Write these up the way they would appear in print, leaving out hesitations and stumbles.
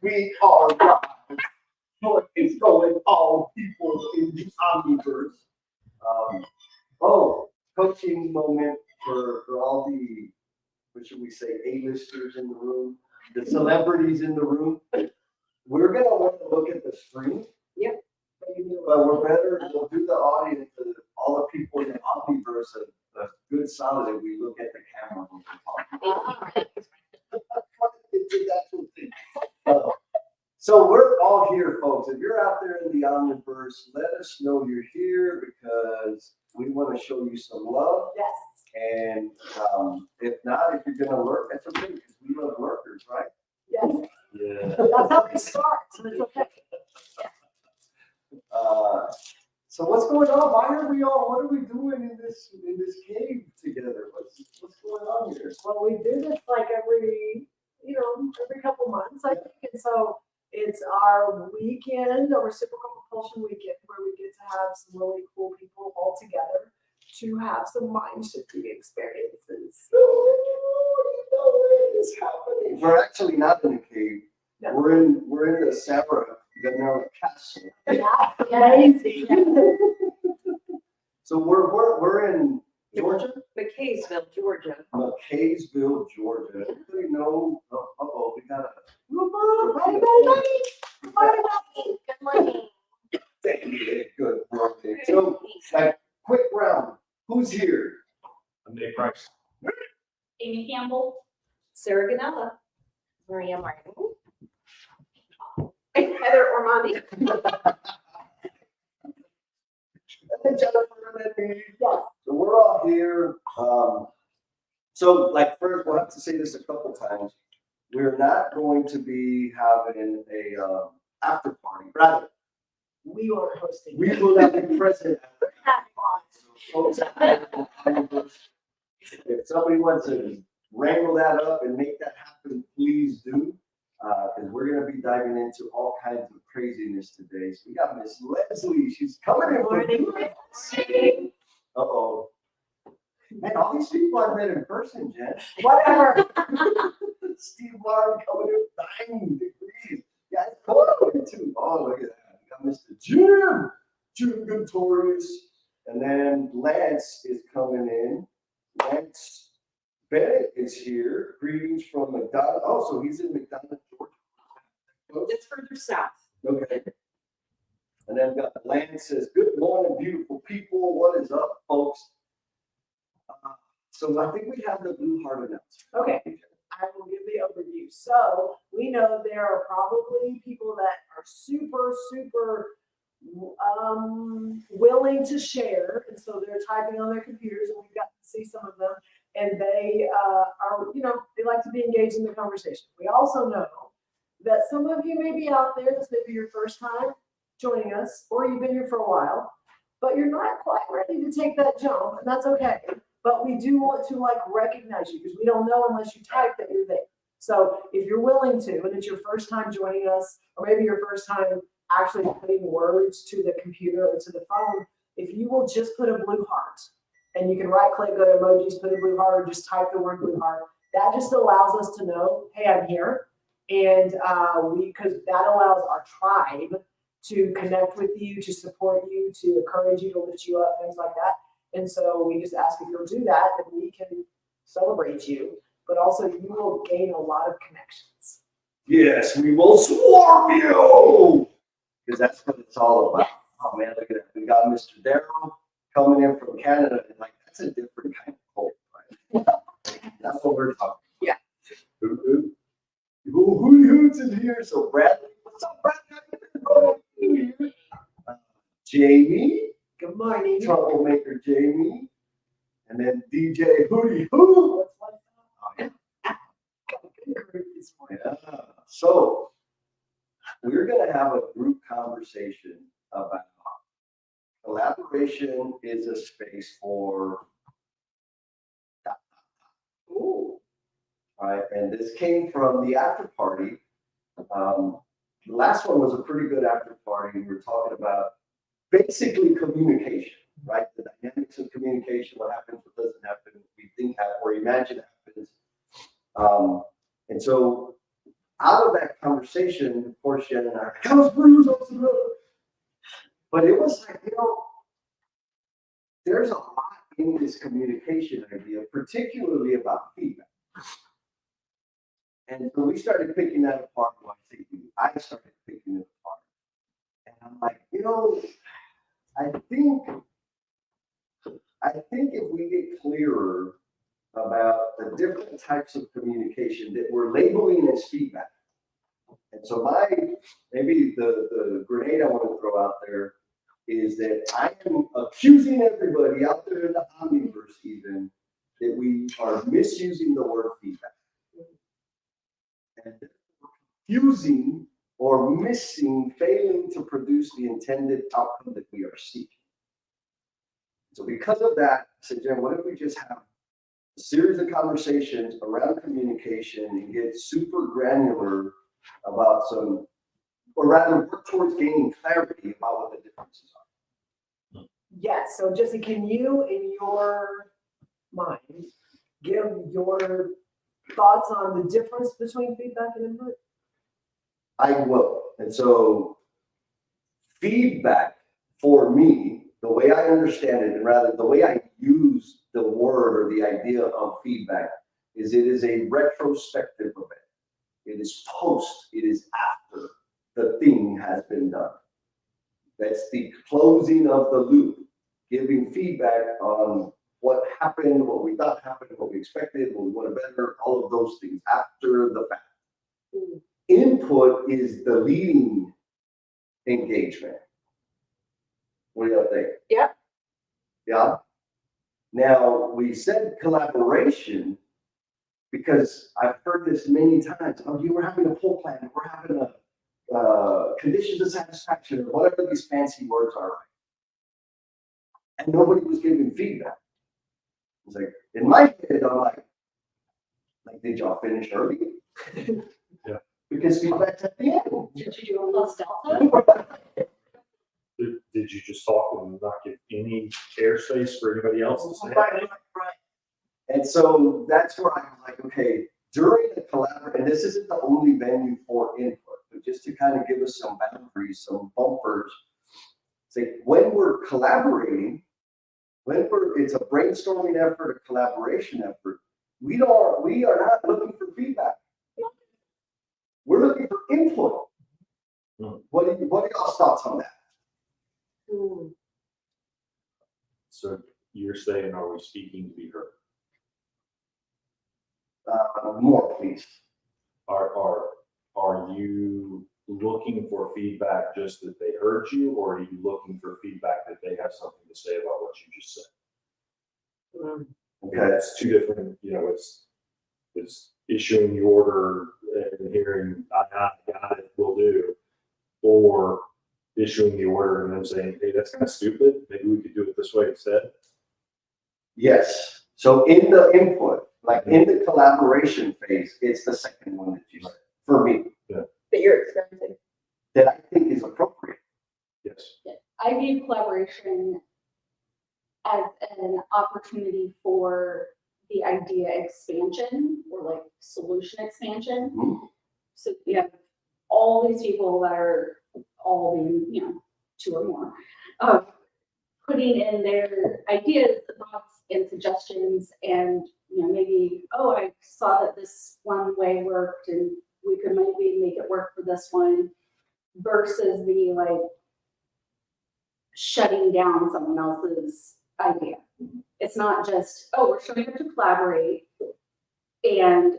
We are live. What is going on, people in the Omniverse? Coaching moment for all the, what should we say, A-listers in the room, the celebrities in the room. We're gonna want to look at the screen. Yep. But we're better, we'll do the audience, all the people in the Omniverse, a good solid if we look at the camera when we're talking. So we're all here, folks. If you're out there in the Omniverse, let us know you're here because we want to show you some love. Yes. And if not, if you're gonna lurk, that's okay because we love lurkers, right? Yes. Yeah. That's how we start, so it's okay. So what's going on? Why are we all? What are we doing in this cave together? What's going on here? Well, we do this like every couple months, I think, and so it's our weekend, our reciprocal propulsion weekend, where we get to have some really cool people all together to have some mind shifting experiences. What is happening? We're actually not in a cave. No. We're in the Sarah Vanilla Castle. Amazing. So we're in Georgia. McKaysville, Georgia. McKaysville, Georgia. Anybody know? We got a. Good morning. Good morning. So, quick round. Who's here? I'm Dave Price. Amy Campbell. Sarah Ganella. Maria Martin. Heather Ormandi. And Jennifer and me. Yes. So we're all here. So first, we'll have to say this a couple times. We're not going to be having a after party. Rather, We are hosting. we will not be present at the folks, if somebody wants to wrangle that up and make that happen, please do. Because we're going to be diving into all kinds of craziness today. So we got Miss Leslie. She's coming in. Morning. Uh-oh. Man, all these people I've met in person, Jen. Whatever. Steve Martin coming in 90 degrees. Yeah, it's cold out here too. Oh, look at that. We got Mr. Jim Guntorius. And then Lance is coming in. Lance Bennett is here. Greetings from McDonough. Oh, so he's in McDonough, Georgia. It's further south. Okay. And then Lance says, good morning, beautiful people. What is up, folks? So I think we have the Blue Heart announcement. Okay. I will give the overview. So we know there are probably people that are super willing to share, and so they're typing on their computers, and we've got to see some of them, and they are, they like to be engaged in the conversation. We also know that some of you may be out there, this may be your first time joining us, or you've been here for a while, but you're not quite ready to take that jump, and that's okay. But we do want to recognize you because we don't know unless you type that you're there. So if you're willing to, and it's your first time joining us, or maybe your first time actually putting words to the computer or to the phone, if you will just put a blue heart, and you can right click, go to emojis, put a blue heart, or just type the word blue heart, that just allows us to know, hey, I'm here. And because that allows our tribe to connect with you, to support you, to encourage you, to lift you up, things like that. And so we just ask if you'll do that, and we can celebrate you, but also you will gain a lot of connections. Yes, we will swarm you! Because that's what it's all about. Oh man, look at that. We got Mr. Darryl coming in from Canada, and that's a different kind of cold, right? That's what we're talking about. Yeah. Who's in here? So Bradley, what's up, Bradley? Jamie. Good morning. Troublemaker Jamie, and then DJ Hootie Hoo. Yeah. So we're going to have a group conversation about collaboration is a space for. Ooh. All right, and this came from the after party. The last one was a pretty good after party. We were talking about basically communication, right? The dynamics of communication, what happens, what doesn't happen, what we think happens, or imagine happens. And so out of that conversation, of course, Jen and I, I was bruised, but it was like, there's a lot in this communication idea, particularly about feedback. And so we started picking that apart. Well, I started picking it apart. And I'm like, I think if we get clearer about the different types of communication that we're labeling as feedback. And so maybe the grenade I want to throw out there is that I am accusing everybody out there in the omniverse even that we are misusing the word feedback. And using or failing to produce the intended outcome that we are seeking. So because of that, I said, Jen, what if we just have a series of conversations around communication and get super granular about or rather work towards gaining clarity about what the differences are. Yes, so Jesse, can you, in your mind, give your thoughts on the difference between feedback and input? I will. And so feedback for me, the way I understand it, and rather the way I use the word or the idea of feedback is it is a retrospective event. It is post, it is after the thing has been done. That's the closing of the loop, giving feedback on what happened, what we thought happened, what we expected, what we wanted better, all of those things after the fact. Input is the leading engagement. What do y'all think? Yeah. Yeah. Now, we said collaboration because I've heard this many times. Oh, you were having a poll plan, we're having a conditions of satisfaction, or whatever these fancy words are. And nobody was giving feedback. It's like, in my head, I'm like, did y'all finish early? Yeah. Because feedback's at the end. Did you do a plus delta? Did you just talk and not give any airspace for anybody else to say? Right. And so that's where I'm like, okay, during the collaboration, and this isn't the only venue for input, but just to kind of give us some boundaries, some bumpers, say when we're collaborating, it's a brainstorming effort, a collaboration effort, we are not looking for feedback. We're looking for input. What are y'all's thoughts on that? So you're saying, are we speaking to be heard? More, please. Are you looking for feedback just that they heard you, or are you looking for feedback that they have something to say about what you just said? Okay. That's two different, it's issuing the order and hearing, I got it, will do, or issuing the order and then saying, hey, that's kind of stupid. Maybe we could do it this way instead. Yes. So in the input, like in the collaboration phase, it's the second one that you said, for me, That you're experiencing. that I think is appropriate. Yes. I view collaboration as an opportunity for the idea expansion or like solution expansion. Mhm. So you have all these people that are all being, two or more, putting in their ideas, thoughts, and suggestions, and maybe, oh, I saw that this one way worked, and we could maybe make it work for this one, versus the like shutting down someone else's idea. It's not just, oh, we're showing up to collaborate, and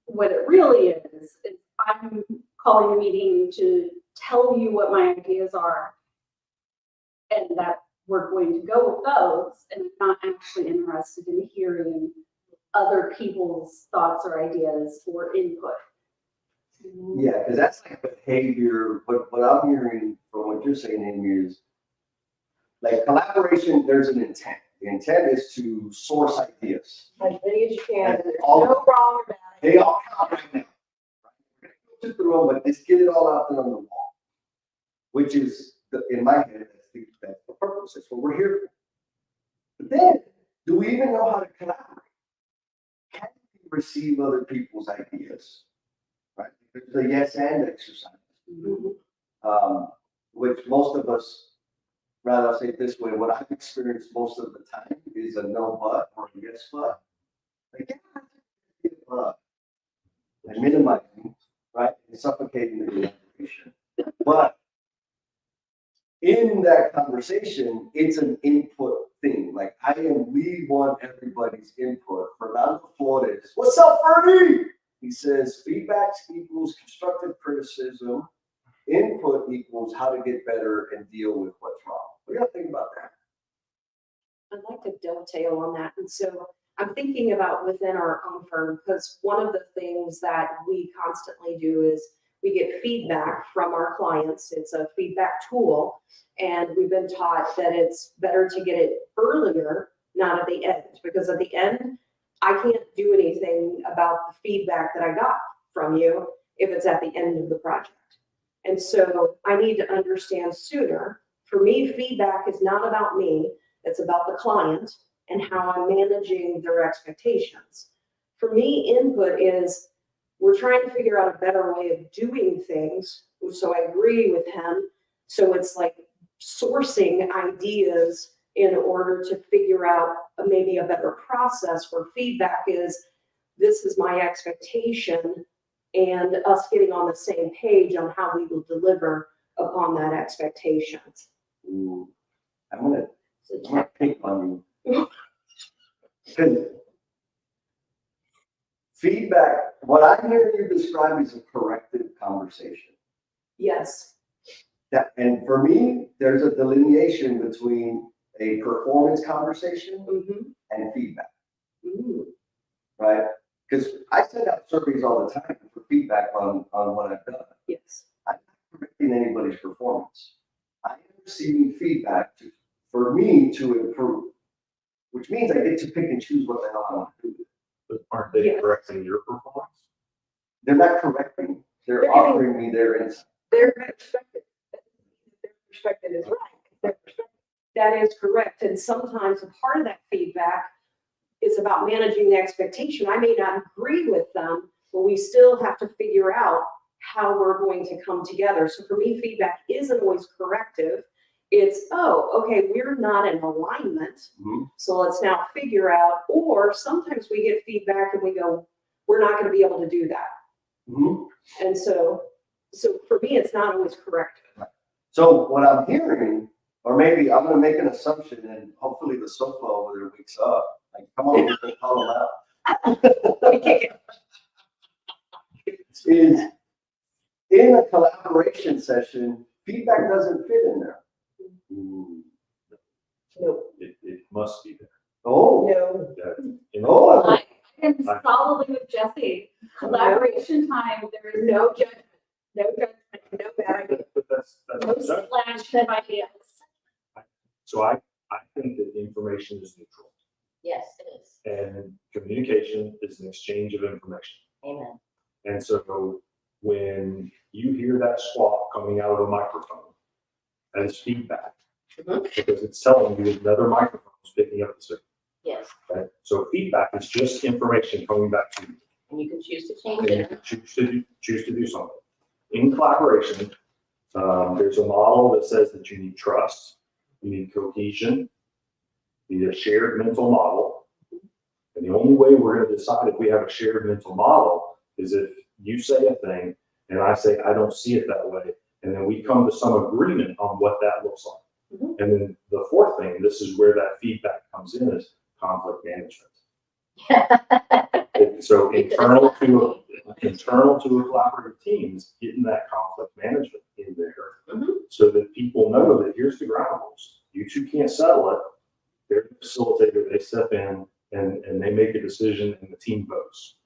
what it really is I'm calling a meeting to tell you what my ideas are, and that we're going to go with those, and I'm not actually interested in hearing other people's thoughts or ideas or input. Yeah, because that's like behavior. What I'm hearing from what you're saying, Amy, is like collaboration, there's an intent. The intent is to source ideas. As many as you can, And there's all- no wrong or bad. They all count right now. To the room, but just get it all out there on the wall, which is, in my head, that's the purpose. That's what we're here for. But then, do we even know how to collaborate? Can we receive other people's ideas? Right? there's the yes and exercise. Which most of us, rather I'll say it this way, what I've experienced most of the time is a no but or a yes but. Like, yeah, but, and minimizing, right, and suffocating the collaboration. But in that conversation, it's an input thing. Like we want everybody's input. Fernando Flores, what's up, Fernie? He says feedback equals constructive criticism. Input equals how to get better and deal with what's wrong. What do you think about that? I'd like to dovetail on that. And so I'm thinking about within our own firm, because one of the things that we constantly do is we get feedback from our clients. It's a feedback tool. And we've been taught that it's better to get it earlier, not at the end, because at the end, I can't do anything about the feedback that I got from you if it's at the end of the project. And so I need to understand sooner. For me, feedback is not about me. It's about the client and how I'm managing their expectations. For me, input is we're trying to figure out a better way of doing things. So I agree with him. So it's like sourcing ideas in order to figure out maybe a better process where feedback is, this is my expectation, and us getting on the same page on how we will deliver upon that expectation. Ooh, I'm gonna pick on you. Because feedback, what I hear you describe is a corrective conversation. Yes. And for me, there's a delineation between a performance conversation and feedback, right? Because I send out surveys all the time for feedback on what I've done. Yes. I'm not correcting anybody's performance. I am receiving feedback for me to improve, which means I get to pick and choose what the hell I want to do. But aren't they Yes. correcting your performance? They're not correcting, they're They're offering me their insight. Their perspective is right. Their perspective. That is correct. And sometimes a part of that feedback is about managing the expectation. I may not agree with them, but we still have to figure out how we're going to come together. So for me, feedback isn't always corrective. It's, oh, okay, we're not in alignment. Mhm. So let's now figure out, or sometimes we get feedback and we go, we're not going to be able to do that. Mhm. And so for me, it's not always corrective. So what I'm hearing, or maybe I'm gonna make an assumption and hopefully the sofa over there wakes up. Like, come on, we can call them out. Is in a collaboration session, feedback doesn't fit in there. Ooh. No, It must be there. Oh, no. In Oh. I am solidly with Jesse. Collaboration time, there is No judgment, no judgment, no bad idea. But that's no exactly. splash of ideas. So I think that information is neutral Yes, it is. and communication is an exchange of information. Amen. And so when you hear that squawk coming out of a microphone as feedback, because it's telling you another microphone is picking up the signal, Yes, right? So feedback is just information coming back to you. and you can choose to change And you it. can choose to do something. In collaboration, there's a model that says that you need trust, you need cohesion, you need a shared mental model. And the only way we're going to decide if we have a shared mental model is if you say a thing and I say, I don't see it that way. And then we come to some agreement on what that looks like. And then the fourth thing, this is where that feedback comes in, is conflict management. And so internal to a collaborative team is getting that conflict management in there so that people know that here's the ground rules. You two can't settle it. They're the facilitator, they step in and they make a decision and the team votes.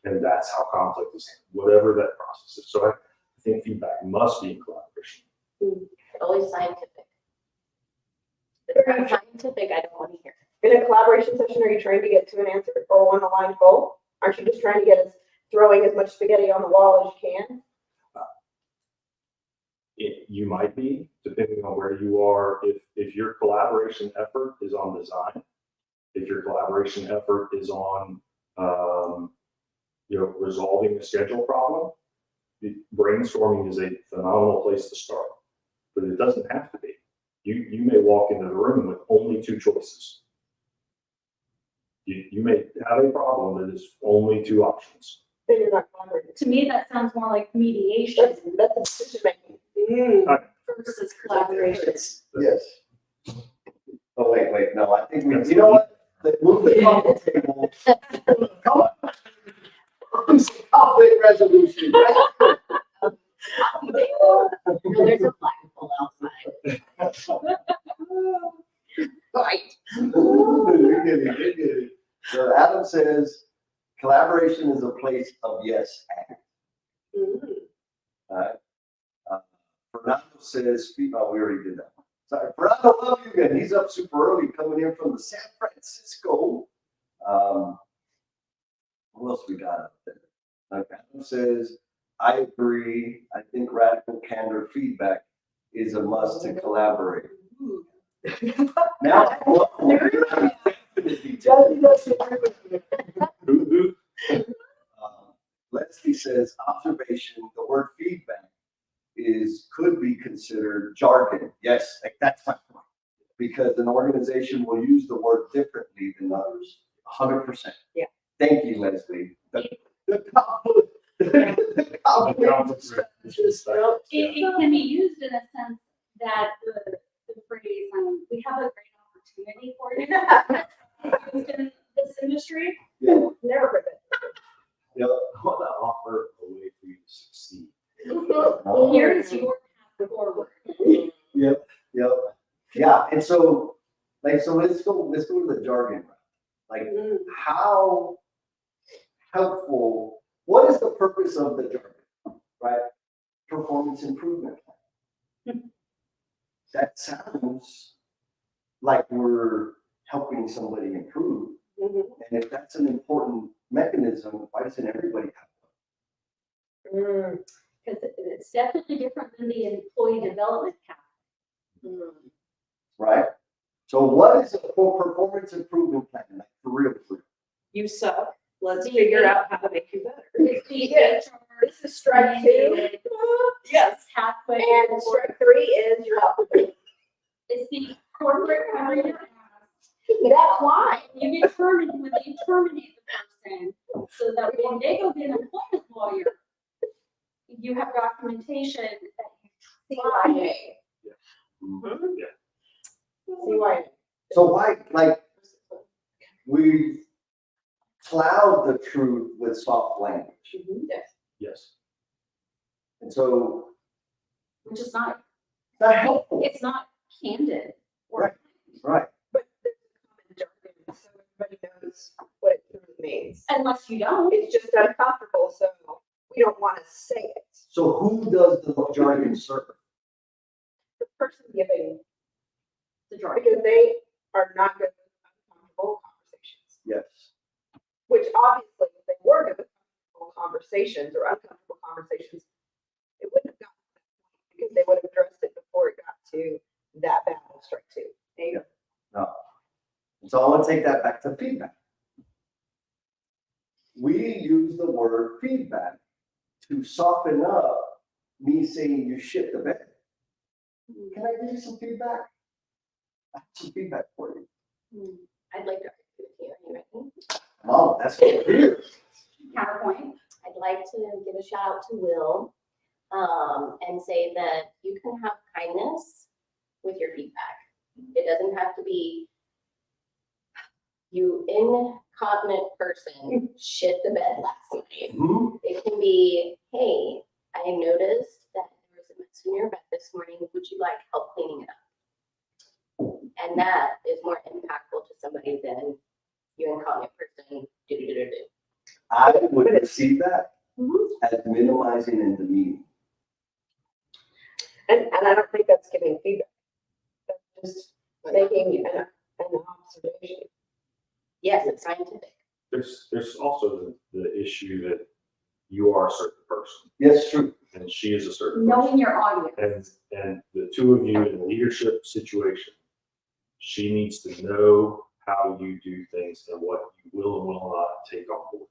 And that's how conflict is handled, whatever that process is. So I think feedback must be in collaboration. Always scientific. If it's not scientific, I don't want to hear. In a collaboration session, are you trying to get to an answer or one aligned goal? Aren't you just trying to get us throwing as much spaghetti on the wall as you can? You might be, depending on where you are. If your collaboration effort is on design, if your collaboration effort is on, resolving a schedule problem, brainstorming is a phenomenal place to start, but it doesn't have to be. You may walk into the room with only two choices. You may have a problem that is only two options. Then you're not collaborating. To me, that sounds more like mediation That's a decision making. versus collaboration. Yes. Oh, wait, no, I think we, you know what? Move the coffee table. Come on. Conflict resolution, right? No, there's a flagpole outside. Right. You're kidding. So Adam says, collaboration is a place of yes and. Alright. Fernando says, we already did that. Sorry, Fernando, love you again. He's up super early coming in from the San Francisco. What else we got up there? Adam says, I agree. I think radical candor feedback is a must to collaborate. Now, Jesse doesn't agree with me. Leslie says, observation, the word feedback could be considered jargon. Yes, like that's my point. Because an organization will use the word differently than others. 100%. Yeah. Thank you, Leslie. The conflict strategist. It can be used in a sense that the phrase, we have a great opportunity for you used in this industry. Yeah. Never heard that. Yeah. I want to offer a way for you to succeed. Here is your path forward. Yep. Yeah, and so let's go to the jargon. Like, how helpful, what is the purpose of the jargon, right? Performance improvement plan. That sounds like we're helping somebody improve. And if that's an important mechanism, why doesn't everybody have one? Because it's definitely different than the employee development path. Right? So what is a performance improvement plan, like for real? You suck. Let's figure out how to make you better. It's the Yeah. HR This is strike two. mandated Yes. pathway. And strike three is you're out. It's the corporate career path. That's why. You determine when they terminate the person, so that when they go get an employment lawyer, you have documentation that you tried. CYA. Yeah. CYA. So why, like, we cloud the truth with soft language. Yes. Yes. And so Which is not, it's not helpful. it's not candid. Right. Right. But there's a common jargon, so everybody knows what it truly means. Unless you don't. It's just uncomfortable, so we don't want to say it. So who does the jargon serve? The person giving, The jargon. because they are not good with uncomfortable conversations. Yes. Which obviously, if they were good with uncomfortable conversations or uncomfortable conversations, it wouldn't have gotten to that point because they would have addressed it before it got to that bad of strike two. There you go. No. So I want to take that back to feedback. We use the word feedback to soften up me saying you shit the bed. Can I give you some feedback? I have some feedback for you. I'd like to argue with you. Are you ready? Mom, that's what we're here. Counterpoint. I'd like to give a shout out to Will, and say that you can have kindness with your feedback. It doesn't have to be you incontinent person shit the bed last night. Mhm. It can be, hey, I noticed that there was a mess in your bed this morning. Would you like help cleaning it up? And that is more impactful to somebody than you incontinent person do. I would receive that as minimizing and demeaning. And I don't think that's giving feedback. That's just making an observation. Yes, it's scientific. There's also the issue that you are a certain person Yes, true. and she is a certain person. Knowing your audience. And the two of you in a leadership situation, she needs to know how you do things and what you will and will not take on board.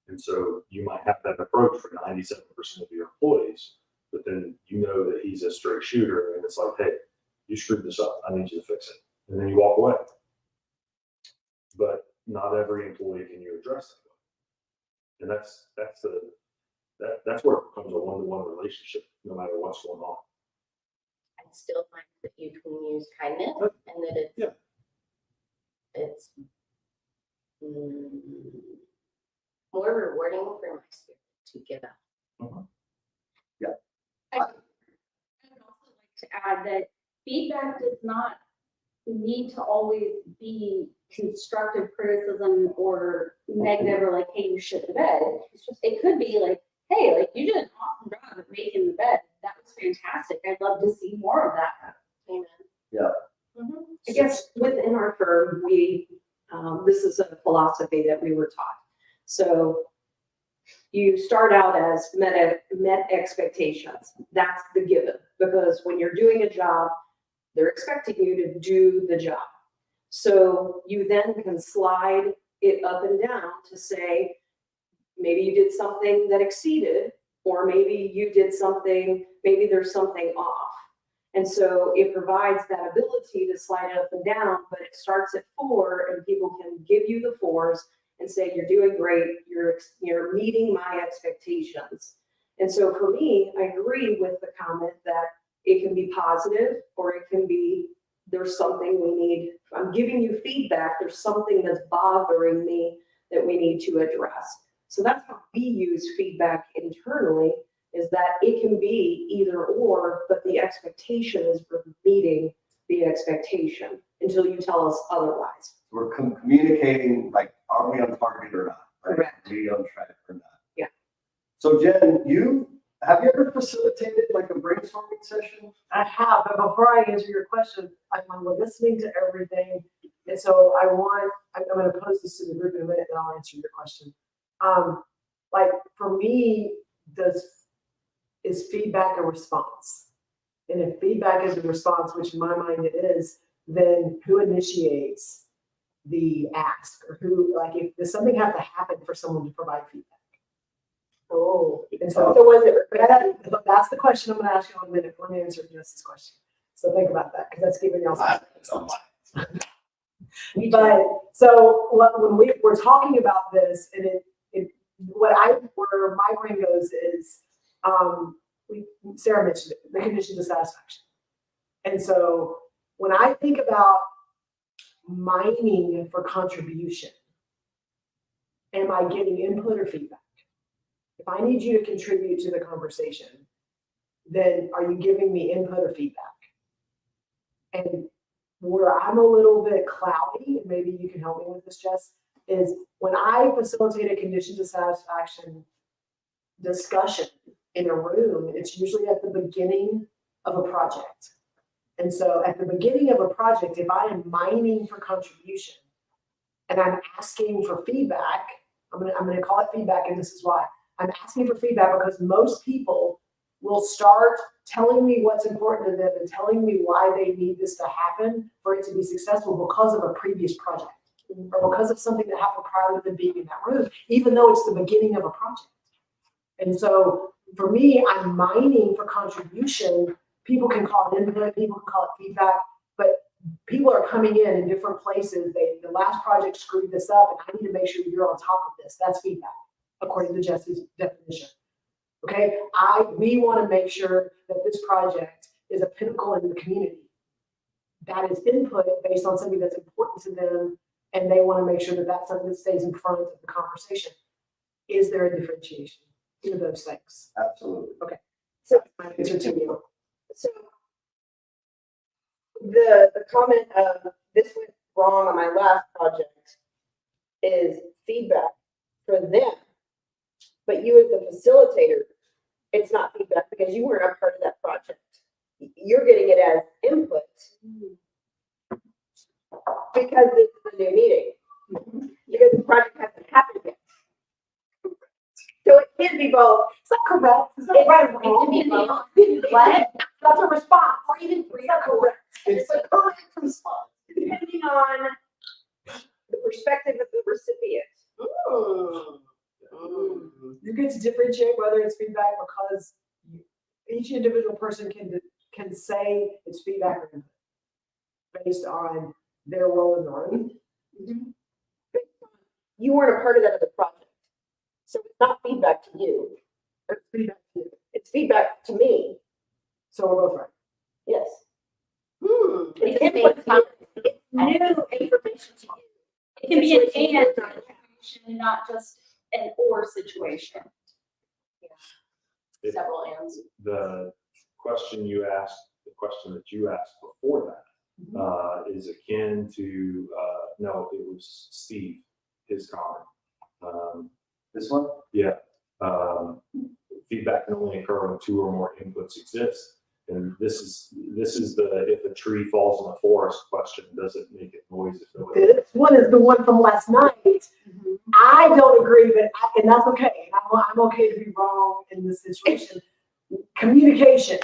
And so you might have that approach for 97% of your employees, but then you know that he's a straight shooter and it's like, hey, you screwed this up. I need you to fix it. And then you walk away. But not every employee can you address that way. And that's where it becomes a one-to-one relationship, no matter what's going on. I still find that you can use kindness and that it's, Yeah. it's more rewarding for my spirit to give out. I'd also like to add that feedback does not need to always be constructive criticism or negative or like, hey, you shit the bed. It's just, it could be like, hey, like you did an awesome job at making the bed. That was fantastic. I'd love to see more of that. Amen. I guess within our firm, this is a philosophy that we were taught. So you start out as met expectations. That's the given, because when you're doing a job, they're expecting you to do the job. So you then can slide it up and down to say, maybe you did something that exceeded, or maybe you did something, maybe there's something off. And so it provides that ability to slide it up and down, but it starts at 4 and people can give you the 4s and say, you're doing great, you're meeting my expectations. And so for me, I agree with the comment that it can be positive or it can be, there's something we need. I'm giving you feedback, there's something that's bothering me that we need to address. So that's how we use feedback internally, is that it can be either or, but the expectation is for meeting the expectation until you tell us otherwise. We're communicating, like, are we on target or not? Right? Correct. Are we on track or not? Yeah. So Jen, have you ever facilitated like a brainstorming session? I have, but before I answer your question, I'm listening to everything. And so I'm going to pose this to the group in a minute and I'll answer your question. Like for me, is feedback a response? And if feedback is a response, which in my mind it is, then who initiates the ask, or who, like, if does something have to happen for someone to provide feedback? Oh, And So so was it requested? that's the question I'm going to ask you in a minute. Let me answer Jess's question. So think about that, because that's giving y'all some. But so when we're talking about this, and where my brain goes is, Sarah mentioned it, the conditions of satisfaction. And so when I think about mining for contribution, am I getting input or feedback? If I need you to contribute to the conversation, then are you giving me input or feedback? And where I'm a little bit cloudy, and maybe you can help me with this, Jess, is when I facilitate a conditions of satisfaction discussion in a room, it's usually at the beginning of a project. And so at the beginning of a project, if I am mining for contribution and I'm asking for feedback, I'm gonna call it feedback, and this is why. I'm asking for feedback because most people will start telling me what's important to them and telling me why they need this to happen for it to be successful because of a previous project or because of something that happened prior to them being in that room, even though it's the beginning of a project. And so for me, I'm mining for contribution. People can call it input, people can call it feedback, but people are coming in different places. The last project screwed this up, and I need to make sure you're on top of this. That's feedback, according to Jesse's definition. Okay, we want to make sure that this project is a pinnacle in the community. That is input based on something that's important to them, and they want to make sure that that's something that stays in front of the conversation. Is there a differentiation in those things? Absolutely. So, My answer to you. so the comment of this went wrong on my last project is feedback for them. But you as the facilitator, it's not feedback because you weren't a part of that project. You're getting it as input because this is a new meeting. Because the project hasn't happened yet. So it can be both. Is that correct? Is that It's right? right. Or It can wrong? be What? That's a response. Or even Is that correct? It's a correct response. depending on the perspective of the recipient. Mm. You get to differentiate whether it's feedback because each individual person can say it's feedback or input based on their role in the room. You weren't a part of that other project. So it's not feedback to you. It's feedback to you. It's feedback to me. So we're both right. Yes. It's It's the input same to you. time. It's new information to you. It can be an Situation and you're not- situation, not just an or situation. If Several ands. the question you asked, the question that you asked before that, is akin to, no, it was Steve, his comment. This one? Feedback can only occur when two or more inputs exist. And this is the, if a tree falls in the forest question, does it make a noise? If nobody- This one is the one from last night. I don't agree, and that's okay. I'm okay to be wrong in this situation. Communication,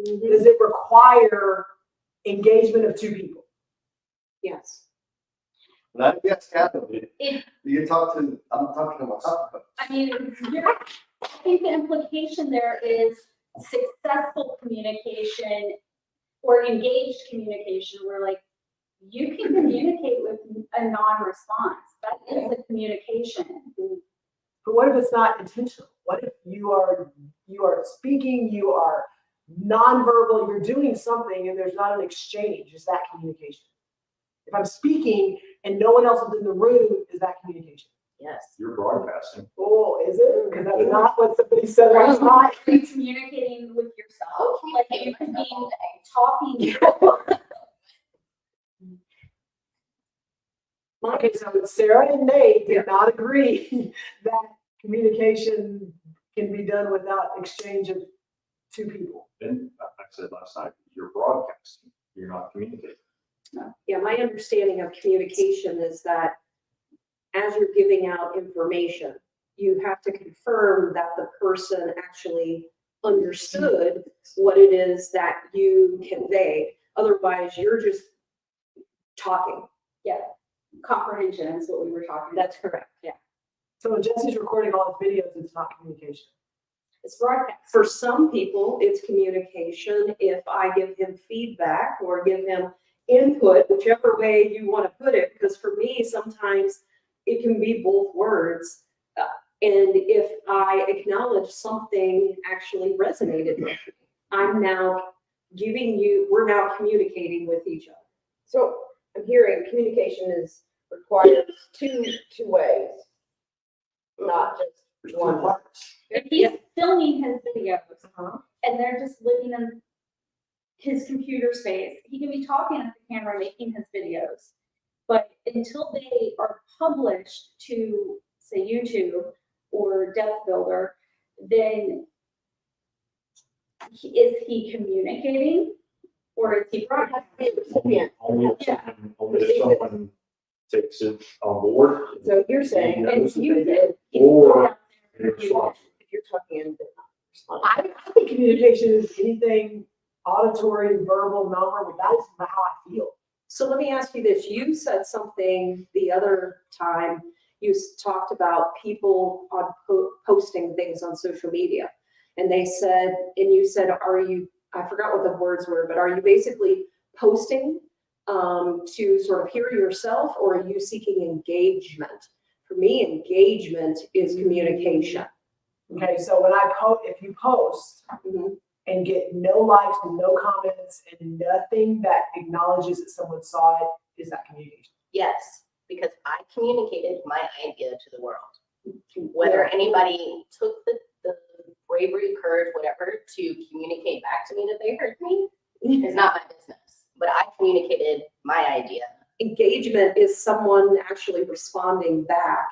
does it require engagement of two people? Yes. Not yes, Catherine. If- You talk to, I'm talking to myself. I mean, I think the implication there is successful communication or engaged communication, where like you can communicate with a non-response. That is a communication. But what if it's not intentional? What if you are speaking, you are nonverbal, you're doing something and there's not an exchange? Is that communication? If I'm speaking and no one else is in the room, is that communication? Yes. You're broadcasting. Oh, is it? Because that's not what somebody said last night. Are you communicating with yourself? Like you could be talking. Okay, so Sarah and Nate did not agree that communication can be done without exchange of two people. And I said last night, you're broadcasting, you're not communicating. Yeah, my understanding of communication is that as you're giving out information, you have to confirm that the person actually understood what it is that you convey. Otherwise, you're just talking. Yeah, comprehension is what we were talking about. That's correct, yeah. So when Jesse's recording all his videos, it's not communication. It's broadcast. For some people, it's communication. If I give him feedback or give him input, whichever way you want to put it, because for me, sometimes it can be both words. And if I acknowledge something actually resonated with me, I'm now giving you, we're now communicating with each other. So I'm hearing communication requires two ways, not just There's two one. parts. If he's filming his videos and they're just living in his computer space, he can be talking at the camera, making his videos. But until they are published to, say, YouTube or Depth Builder, then is he communicating or is he broadcasting? Recipient. Only if Yeah. someone takes it on board. So you're saying, Yeah. and you said, Or response. if you're talking in the response. I think communication is anything auditory, verbal, nonverbal. That is how I feel. So let me ask you this, you said something the other time, you talked about people on posting things on social media. And they said, and you said, are you, I forgot what the words were, but are you basically posting to sort of hear yourself, or are you seeking engagement? For me, engagement is communication. Okay, so when if you post Mhm. and get no likes and no comments and nothing that acknowledges that someone saw it, is that communication? Yes, because I communicated my idea to the world. Whether anybody took the bravery, courage, whatever, to communicate back to me that they heard me is not my business. But I communicated my idea. Engagement is someone actually responding back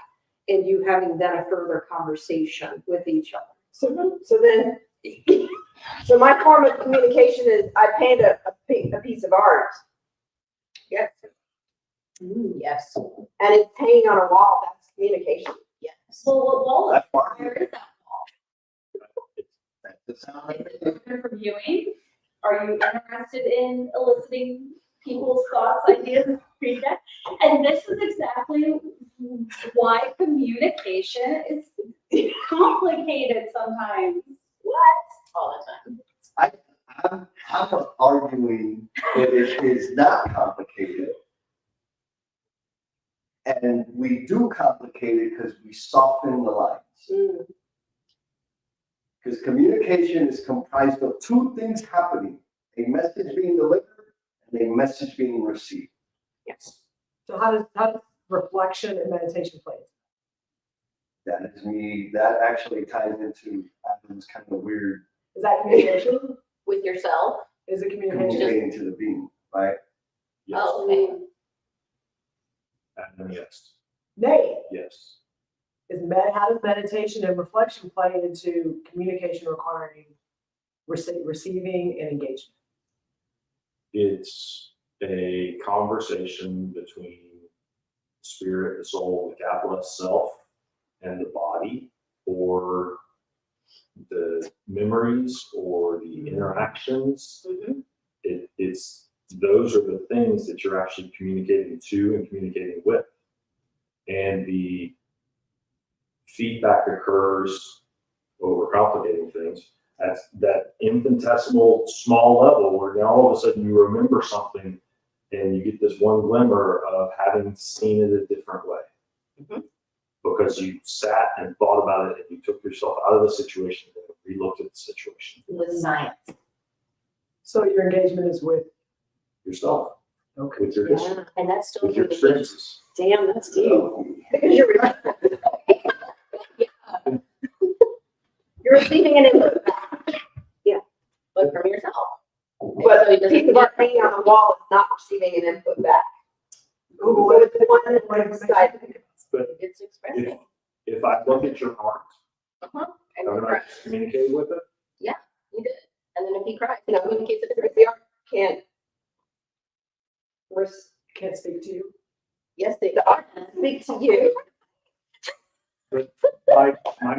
and you having then a further conversation with each other. So then, so my form of communication is I paint a piece of art. Yes, Yes, and it's hanging on a wall, that's communication. yes. Well, what wall is, That's part of where it. is that wall? That's the sound Is of it it. open for viewing? Are you interested in eliciting people's thoughts, ideas, feedback? And this is exactly why communication is complicated sometimes. all the time. I'm arguing that it is not complicated. And we do complicate it because we soften the lines. Mm. Because communication is comprised of two things happening, a message being delivered and a message being received. Yes. So how does reflection and meditation play? That is me, that actually ties into Adam's kind of weird Is that communication? With yourself? Is it communication? communicating to the being, right? Yes, Oh, okay. and yes, Nay, yes. how does meditation and reflection play into communication requiring receiving and engagement? It's a conversation between spirit, the soul, the capitalist self, and the body, or the memories or the interactions. Mhm. It's those are the things that you're actually communicating to and communicating with. And the feedback occurs, overcomplicating things, at that infinitesimal small level where now all of a sudden you remember something and you get this one glimmer of having seen it a different way. Mhm. Because you sat and thought about it and you took yourself out of the situation and relooked at the situation With science. So your engagement is with, yourself, okay. with your history, Yeah, and that's still with your communication. experiences. Damn, that's deep. Because you're receiving an input back, But from yourself. but So it a doesn't piece of art hanging on the wall is not receiving an input back. Ooh, So it's the one what that's decided. It's expressing. If I look at your heart, And he haven't I cries. communicated with it? You did. And then if he cries, he No, communicates it because the art can't, Can't speak to you. Yes, they. the art can speak to you, My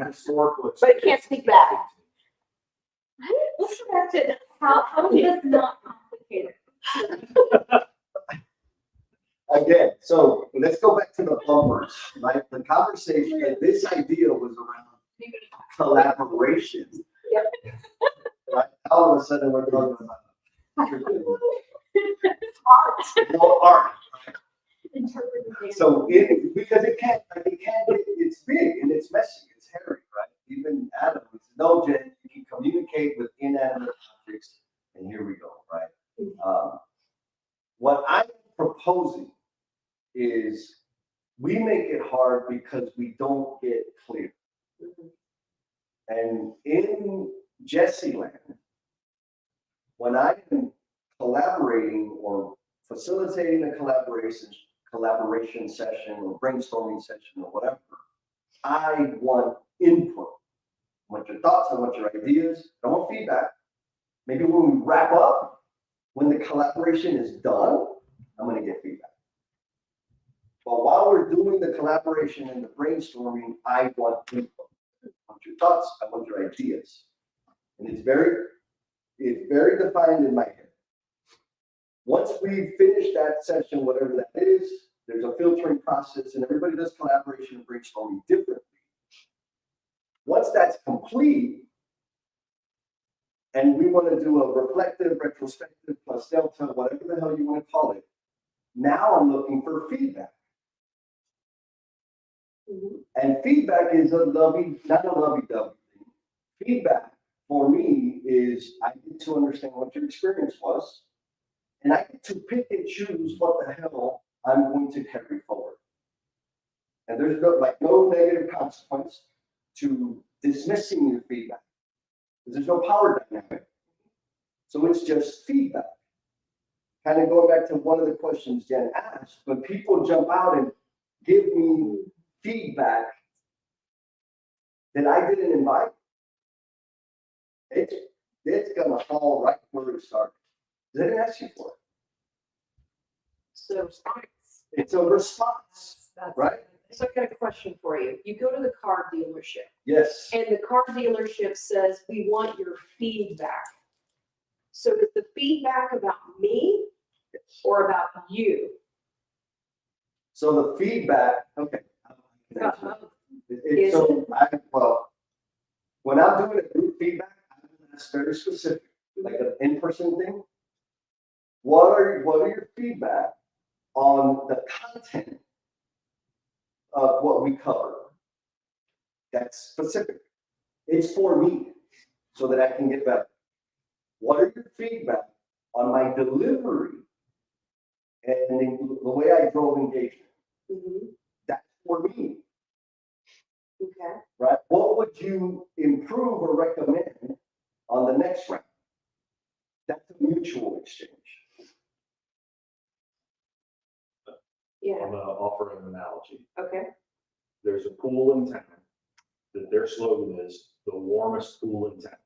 historical. but it can't speak back. Let's go back to how is this not complicated? Again, so let's go back to the bumpers, right? The conversation, this idea was around collaboration. Yep. Right? All of a sudden, we're talking about Art. more art. Interpretation. So because it's big and it's messy, it's hairy, right? Even Adam said, no, Jen, you can communicate with inanimate objects, and here we go, right? What I'm proposing is we make it hard because we don't get clear. And in Jesse Land, when I'm collaborating or facilitating a collaboration session or brainstorming session or whatever, I want input. I want your thoughts, I want your ideas, I want feedback. Maybe when we wrap up, when the collaboration is done, I'm gonna get feedback. But while we're doing the collaboration and the brainstorming, I want input. I want your thoughts, I want your ideas. And it's very defined in my head. Once we finish that session, whatever that is, there's a filtering process and everybody does collaboration and brainstorming differently. Once that's complete, and we want to do a reflective, retrospective, plus delta, whatever the hell you want to call it, now I'm looking for feedback. And feedback is not a lovey-dovey thing. Feedback for me is I get to understand what your experience was, and I get to pick and choose what the hell I'm going to carry forward. And there's no negative consequence to dismissing your feedback. Because there's no power dynamic. So it's just feedback. Kind of going back to one of the questions Jen asked, when people jump out and give me feedback that I didn't invite, it's gonna fall right where it started. They didn't ask you for it. So, It's a response, That's- right? so I got a question for you. You go to the car dealership Yes. and the car dealership says, we want your feedback. So is the feedback about me or about you? So the feedback, okay. It's so, well, when I'm doing a group feedback, that's very specific, like an in-person thing. What are your feedback on the content of what we cover? That's specific. It's for me, so that I can get better. What are your feedback on my delivery and the way I drove engagement? Mhm. That's for me, Okay. right? What would you improve or recommend on the next round? That's a mutual exchange. Yeah, I'm gonna offer an analogy. okay. There's a pool in town that their slogan is the warmest pool in town.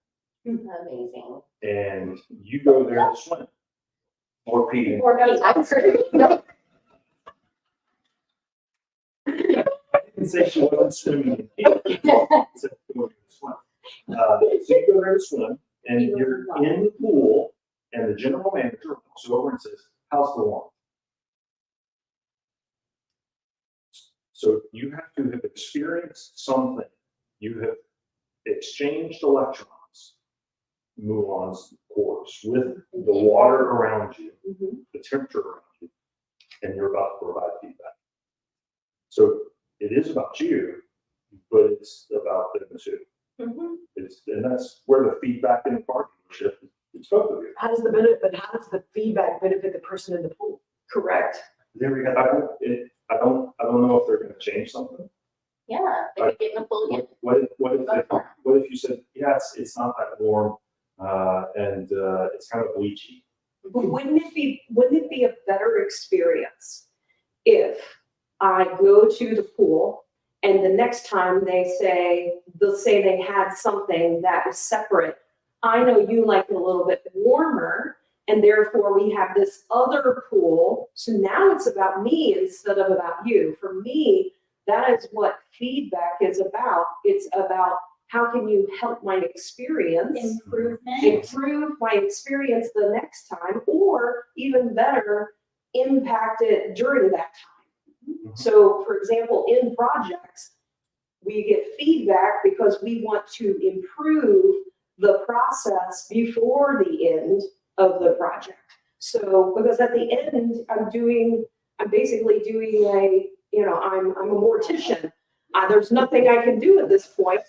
Amazing. And you go there to swim. Or Pete. Or Hey, I'm sure. no, I didn't say she wasn't swimming. I said she wasn't gonna swim. So you go there to swim and you're in the pool and the general manager walks over and says, how's the warmth? So you have to have experienced something. You have exchanged electrons, muons, quarks, with the water around you, Mhm. the temperature around you, and you're about to provide feedback. So it is about you, but it's about them too. Mhm. And that's where the feedback in partnership, it's both of you. How does the feedback benefit the person in the pool? Correct. There we I go. don't know if they're gonna change something. Yeah, they could get in a pool again. What if you said, yeah, it's not that warm, and it's kind of bleachy. But wouldn't it be a better experience if I go to the pool and the next time they'll say they had something that was separate. I know you like it a little bit warmer, and therefore we have this other pool. So now it's about me instead of about you. For me, that is what feedback is about. It's about how can you help my experience improvement. improve my experience the next time, or even better, impact it during that time. So, for example, in projects, we get feedback because we want to improve the process before the end of the project. So, because at the end, I'm basically doing I'm a mortician. There's nothing I can do at this point.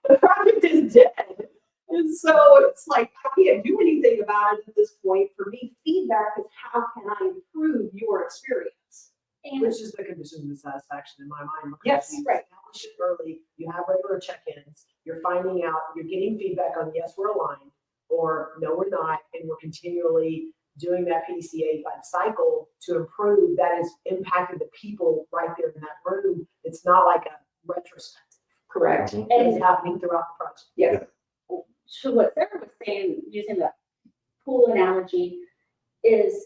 The project is dead. And so it's like, I can't do anything about it at this point. For me, feedback is how can I improve your experience? And Which is the condition of satisfaction in my mind. because Yes, you right. establish it early, you have regular check-ins, you're finding out, you're getting feedback on, yes, we're aligned, or no, we're not, and we're continually doing that PDCA by cycle to improve. That is impacting the people right there in that room. It's not like a retrospective. Correct. It is happening throughout the project. Yes. so what Sarah was saying, using the pool analogy, is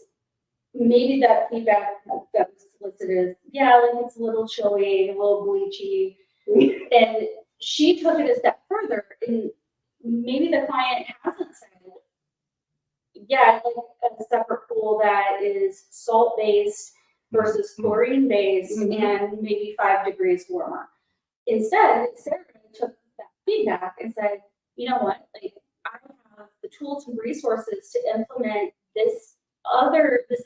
maybe that feedback that was solicited is, yeah, like it's a little chilly, a little bleachy. And she took it a step further, and maybe the client hasn't said, yeah, I'd like a separate pool that is salt-based versus chlorine-based Mhm. and maybe 5 degrees warmer. Instead, Sarah took that feedback and said, you know what, like, I have the tools and resources to implement this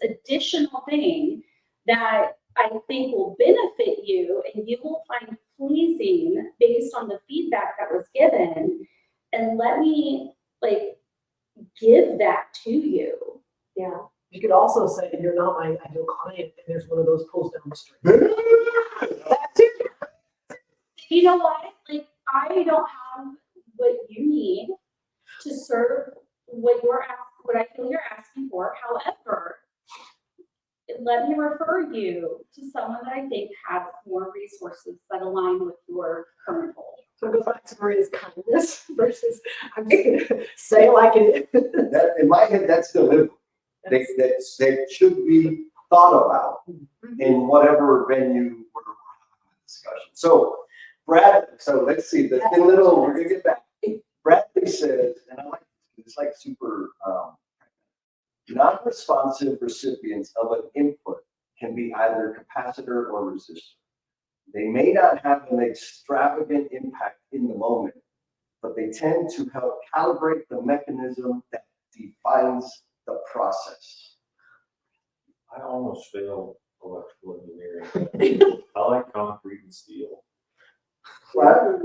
additional thing that I think will benefit you and you will find pleasing based on the feedback that was given. And let me like give that to you. Yeah. You could also say, you're not my ideal client, and there's one of those pools down the street. You know what? Like, I don't have what you need to serve what I feel you're asking for. However, let me refer you to someone that I think has more resources that align with your current goal. So it goes back to Maria's kindness versus, I'm just gonna say it like it is. That, in my head, that's delivery. That should be thought about in whatever venue we're having a discussion. So Brad, so let's see, we're gonna get back. Bradley says, and I like this, it's like super, non-responsive recipients of an input can be either capacitor or resistor. They may not have an extravagant impact in the moment, but they tend to help calibrate the mechanism that defines the process. I almost failed electrical engineering. I like concrete and steel. Right?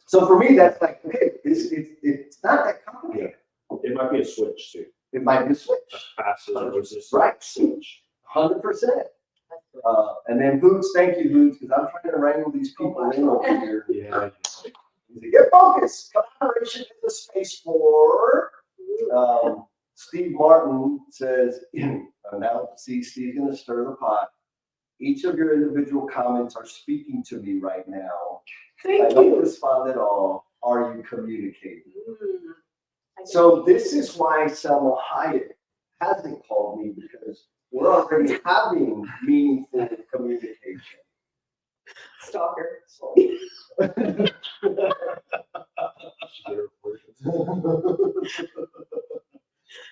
So for me, that's like, okay, it's not that complicated. It might be a switch too. It might be a switch, A passive resistance Right. switch. 100%. And then Boots, thank you, Boots, because I'm trying to wrangle these people in over here. Yeah. Get focused. Collaboration is a space for, Steve Martin says, now, see, Steve's gonna stir the pot. Each of your individual comments are speaking to me right now. I Thank don't you. respond at all. Are you communicating? I get So this is why Selma Hayek hasn't called me, because we're already having meaningful communication. Stalker. So-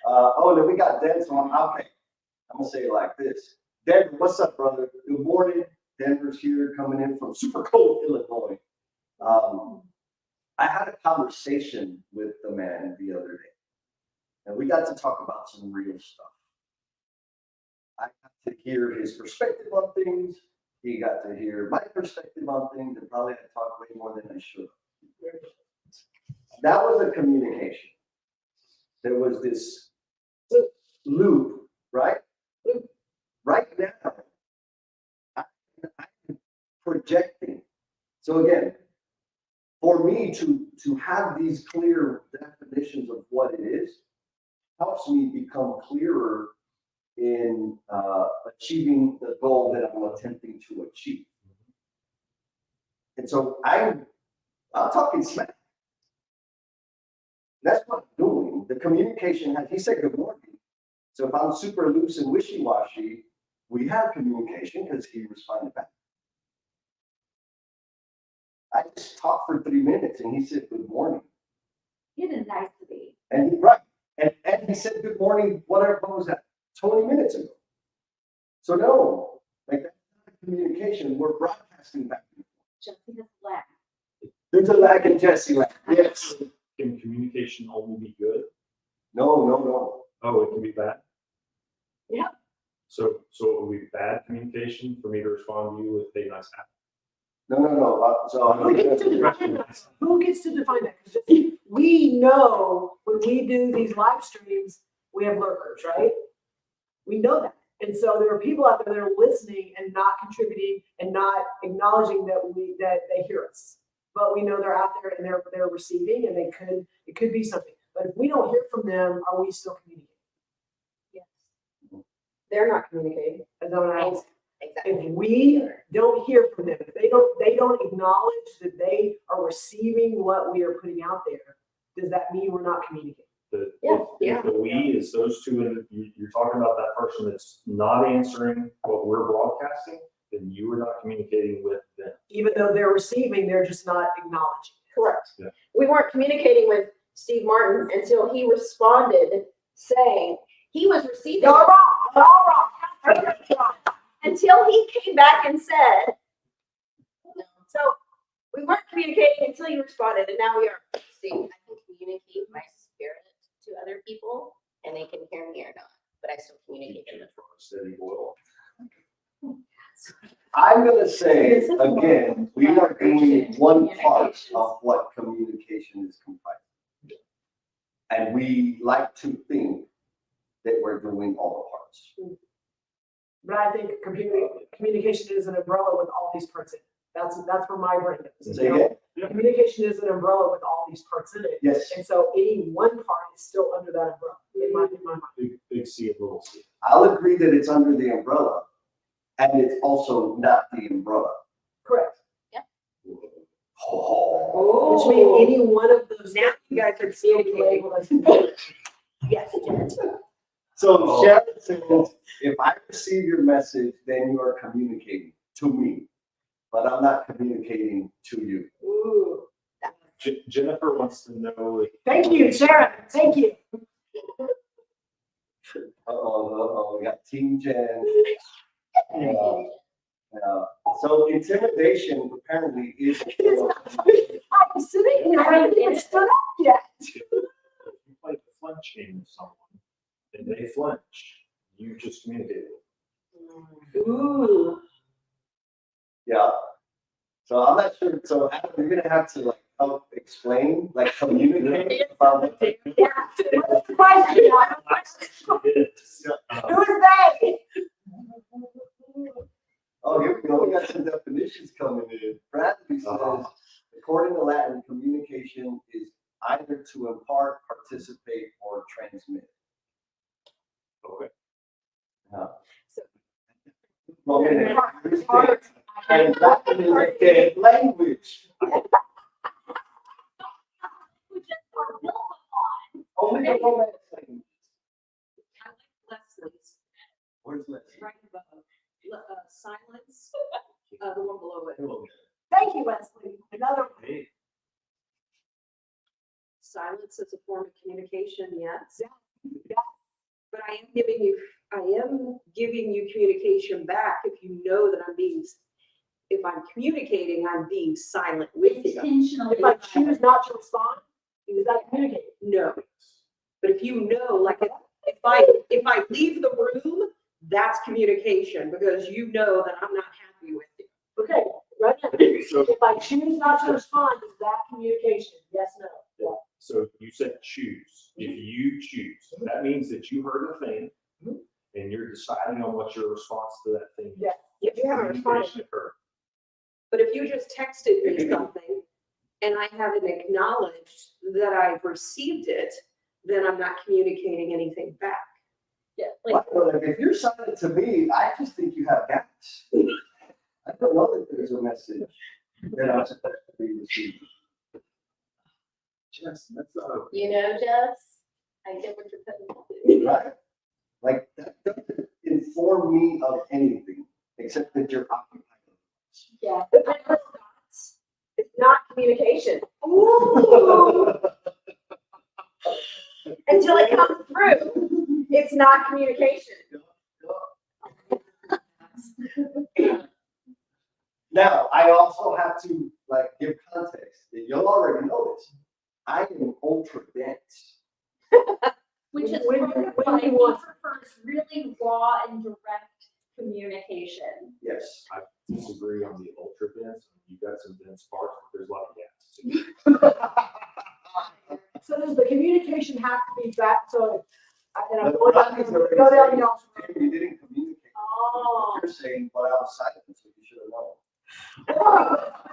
Oh, then we got Denver. Okay, I'm gonna say it like this. Denver, what's up, brother? Good morning. Denver's here, coming in from super cold Illinois. I had a conversation with the man the other day, and we got to talk about some real stuff. I got to hear his perspective on things. He got to hear my perspective on things, and probably I talked way more than I should. That was a communication. There was this loop, right? Right now, I'm projecting. So again, for me to have these clear definitions of what it is, helps me become clearer in achieving the goal that I'm attempting to achieve. And so I'm talking smack. That's what I'm doing. The communication he said good morning. So if I'm super loose and wishy-washy, we had communication because he responded back. I just talked for 3 minutes and he said good morning. It is nice to be. And right. And he said good morning, whatever was that, 20 minutes ago. So no, like that's not communication. We're broadcasting back. Just because lack. There's a lag in Jesse. Like, yes. Can communication only be good? No. Oh, it can be bad? Yeah. So it would be bad communication for me to respond to you with a nice app? No. So Who gets to define that? Who gets to define that? 'Cause we know when we do these live streams, we have lurkers, right? We know that. And so there are people out there that are listening and not contributing and not acknowledging that they hear us. But we know they're out there and they're receiving, and it could be something. But if we don't hear from them, are we still communicating? Yes. They're not communicating. Is that what I ask? Exactly. If we don't hear from them, if they don't acknowledge that they are receiving what we are putting out there, does that mean we're not communicating? If the we is those two, and you're talking about that person that's not answering what we're broadcasting, then you are not communicating with them. Even though they're receiving, they're just not acknowledging. Correct. Yeah. We weren't communicating with Steve Martin until he responded saying he was receiving. Y'all wrong, y'all wrong. Until he came back and said, No, so we weren't communicating until you responded, and now we are. see, I can communicate my spirit to other people and they can hear me or not, but I still communicate them. From a steady boil. I'm gonna say again, we are doing one part of what communication is comprised. And we like to think that we're doing all the parts. But I think communication is an umbrella with all these parts in it. That's where my brain is. Say again? Communication is an umbrella with all these parts in it. Yes, And so any one part is still under that umbrella in my mind. Big C and little c. I'll agree that it's under the umbrella, and it's also not the umbrella. Correct. Oh. Which means any one of those. Now you guys are could still be communicating. labeled as- Yes. So Sharon says, if I receive your message, then you are communicating to me, but I'm not communicating to you. Ooh. Jennifer wants to know. Thank you, Sharon. Thank you. Uh-oh, we got Team Jen. So So intimidation apparently is. I'm sitting here, I haven't even stood up yet. If you play the flinch game with someone and they flinch, you just communicate with Ooh. Yeah. So I'm not sure, so Adam, you're gonna have to like help explain, like communicate about what they do. Yeah. What's the question? them. Who is they? Oh, here we go, we got some definitions coming in. Bradley says, according to Latin, communication is either to impart, participate, or transmit. Okay. Yeah. So- Well, and Latin is a dead language. Only the Romance language. I like Leslie's, Where's Leslie? right above, silence, the one below it. Thank you, Wesley. Another one. Hey, Silence is a form of communication, yes. Yeah. But I am giving you communication back if you know that if I'm communicating, I'm being silent with you. Intentionally. If I choose not to respond, is that communicating? No. But if you know, like, if I leave the room, that's communication because you know that I'm not happy with you. Okay, right now, so, if I choose not to respond, is that communication? Yes, no? so you said choose. If you choose, that means that you heard a thing and you're deciding on what your response to that thing is. Yeah. If you haven't responded. Communication occurred. But if you just texted me something and I haven't acknowledged that I've received it, then I'm not communicating anything back. Yeah, like, Like, if you're silent to me, I just think you have gas. I don't know that there's a message that I'm supposed to be receiving. Just, that's not okay. You know, Jess, I get what you're putting. Right? Like, that doesn't inform me of anything, except that you're occupied. Yeah. It's not communication Ooh. until it comes through. It's not communication. Now, I also have to like give context, that you'll already know this. I am ultra dense. which is When- part of when why you he want- prefers really raw and direct communication. Yes. I disagree on the ultra dense. You got some dense parts, but there's a lot of gas. So does the communication have to be back, so, and I'm But going down, Rodney's already go down said, y'all's. You didn't communicate. Oh. You're saying, but I was silent, so you should have known.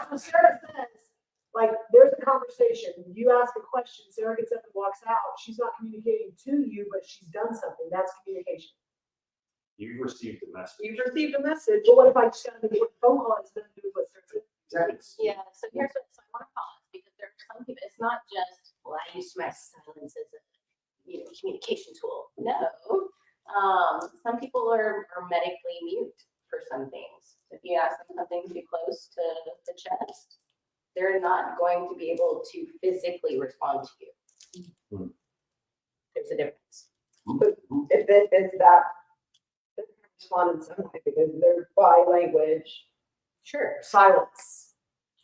So Sarah says, like, there's a conversation, you ask a question, Sarah gets up and walks out, she's not communicating to you, but she's done something, that's communication. You've received a message. You've received a message. But what if I just got a phone call, it's nothing to do with what Sarah said? Exactly. Yeah, so here's what, so I want to pause because there are some people, it's not just, well, I use my silence as a, communication tool. No. Some people are medically mute for some things. If you ask them something too close to the chest, they're not going to be able to physically respond to you. There's a difference. If it is that, they can respond in some way because their body language. Sure. Silence.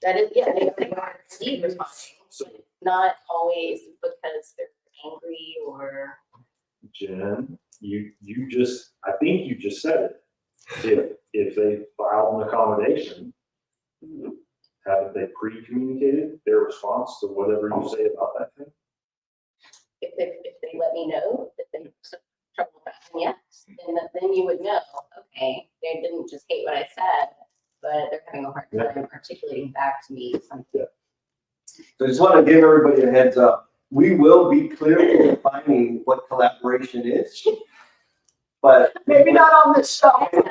That is, yeah, they are indeed responding, So, not always because they're angry or. Jen, I think you just said it. If they filed an accommodation, haven't they pre-communicated their response to whatever you say about that thing? If they let me know that they have trouble with that, then yes, then you would know, okay, they didn't just hate what I said, but they're having a hard time articulating back to me something. So I just want to give everybody a heads up. We will be clearly defining what collaboration is. But Maybe not on this show. there's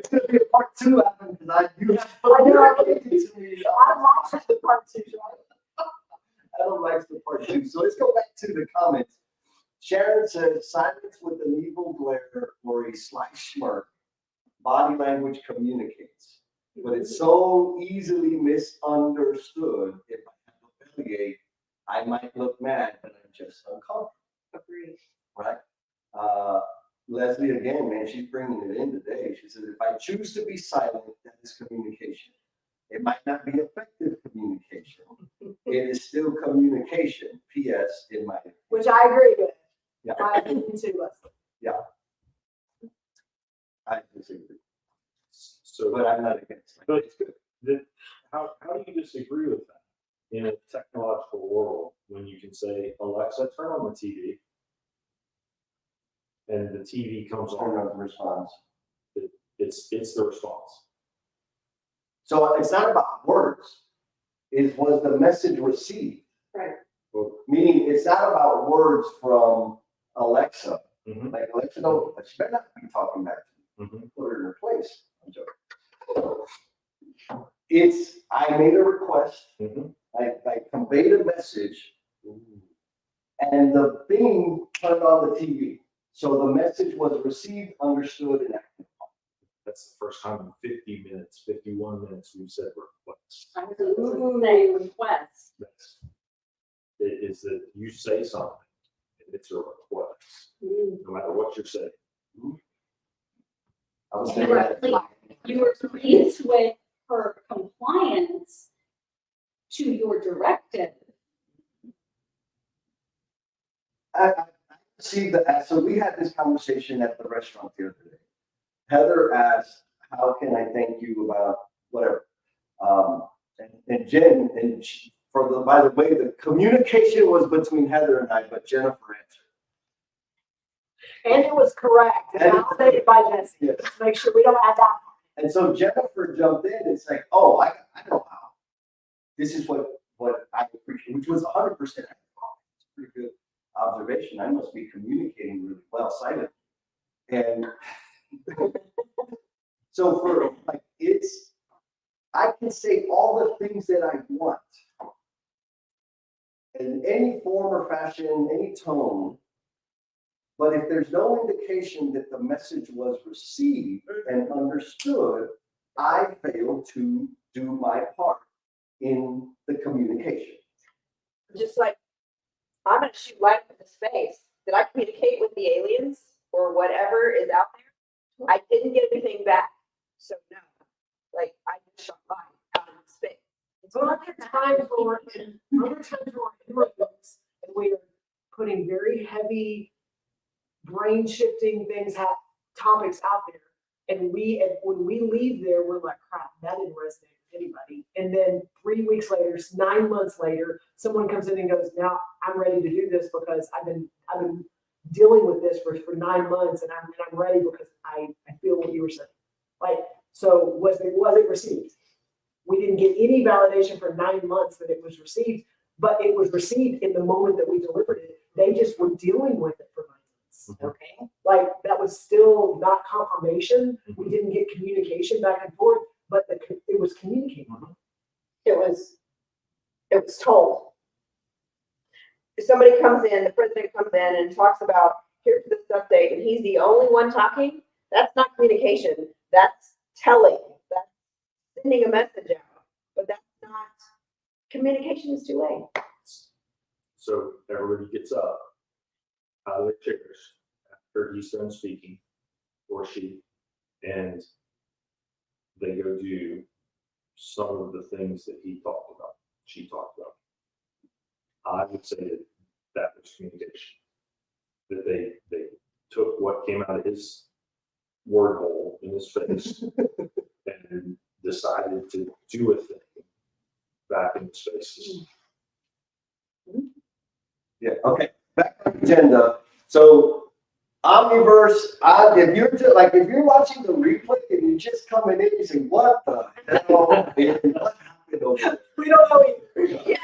gonna be a part two, Adam, because I do. I don't watch the part two, right? Adam likes the part two. So let's go back to the comments. Sharon says, silence with an evil glare or a sly smirk. Body language communicates. But it's so easily misunderstood. If I have a bellyache, I might look mad, but I'm just uncomfortable. Agreed. Right? Leslie, again, man, she's bringing it in today. She said, if I choose to be silent, that is communication. It might not be effective communication. It is still communication, PS, in my, Which I agree with. yeah, My opinion too, Leslie. I disagree, So, but I'm not against it. but how do you disagree with that in a technological world when you can say, Alexa, turn on the TV? And the TV comes Turn on, on the response. it's the response. So it's not about words. It was the message received. Right. Meaning it's not about words from Alexa. Mhm. Like Alexa, don't, she better not be talking back to me. Mhm. Put her in her place. I'm joking. It's, I made a request. Mhm. I conveyed a message and the thing turned on the TV. So the message was received, understood, and acted. That's the first time in 50 minutes, 51 minutes, we've said request. I was going to say request. That's, it is that you say something, and it's a request, no matter what you're saying. I was You saying were that. pleased- you were pleased with her compliance to your directive. I see so we had this conversation at the restaurant the other day. Heather asked, how can I thank you about whatever? And Jen, by the way, the communication was between Heather and I, but Jennifer answered. And it was correct, and validated by Jesse. Yes. Let's make sure we don't add that. And so Jennifer jumped in. It's like, oh, I know how. This is what I appreciate, which was 100%. It's a pretty good observation. I must be communicating really well silently. And so for like, I can say all the things that I want in any form or fashion, any tone. But if there's no indication that the message was received and understood, I fail to do my part in the communication. Just like, I'm gonna shoot light into space. Did I communicate with the aliens or whatever is out there? I didn't get anything back. So no, like I just shot light out into space. But other times when we're in rooms and we are putting very heavy brain shifting topics out there. And when we leave there, we're like, crap, that didn't resonate with anybody. And then 3 weeks later, 9 months later, someone comes in and goes, now I'm ready to do this because I've been dealing with this for 9 months and I'm ready because I feel what you were saying. Like, so was it received? We didn't get any validation for 9 months that it was received, but it was received in the moment that we delivered it. They just were dealing with it for 9 months. Okay. Like that was still not confirmation. We didn't get communication back and forth, but it was communicated. It was told. If somebody comes in, the president comes in and talks about, here's this update, and he's the only one talking, that's not communication. That's telling. That's sending a message out. But that's not, communication is two-way. So everybody gets up out of their chairs after he's done speaking, or she, and they go do some of the things that she talked about. I would say that was communication. That they took what came out of his word hole in his face and decided to do a thing back in spaces. Yeah, okay, back on the agenda. So Omniverse, if you're watching the replay and you're just coming in, you say, what the hell? What happened over there? We don't know either.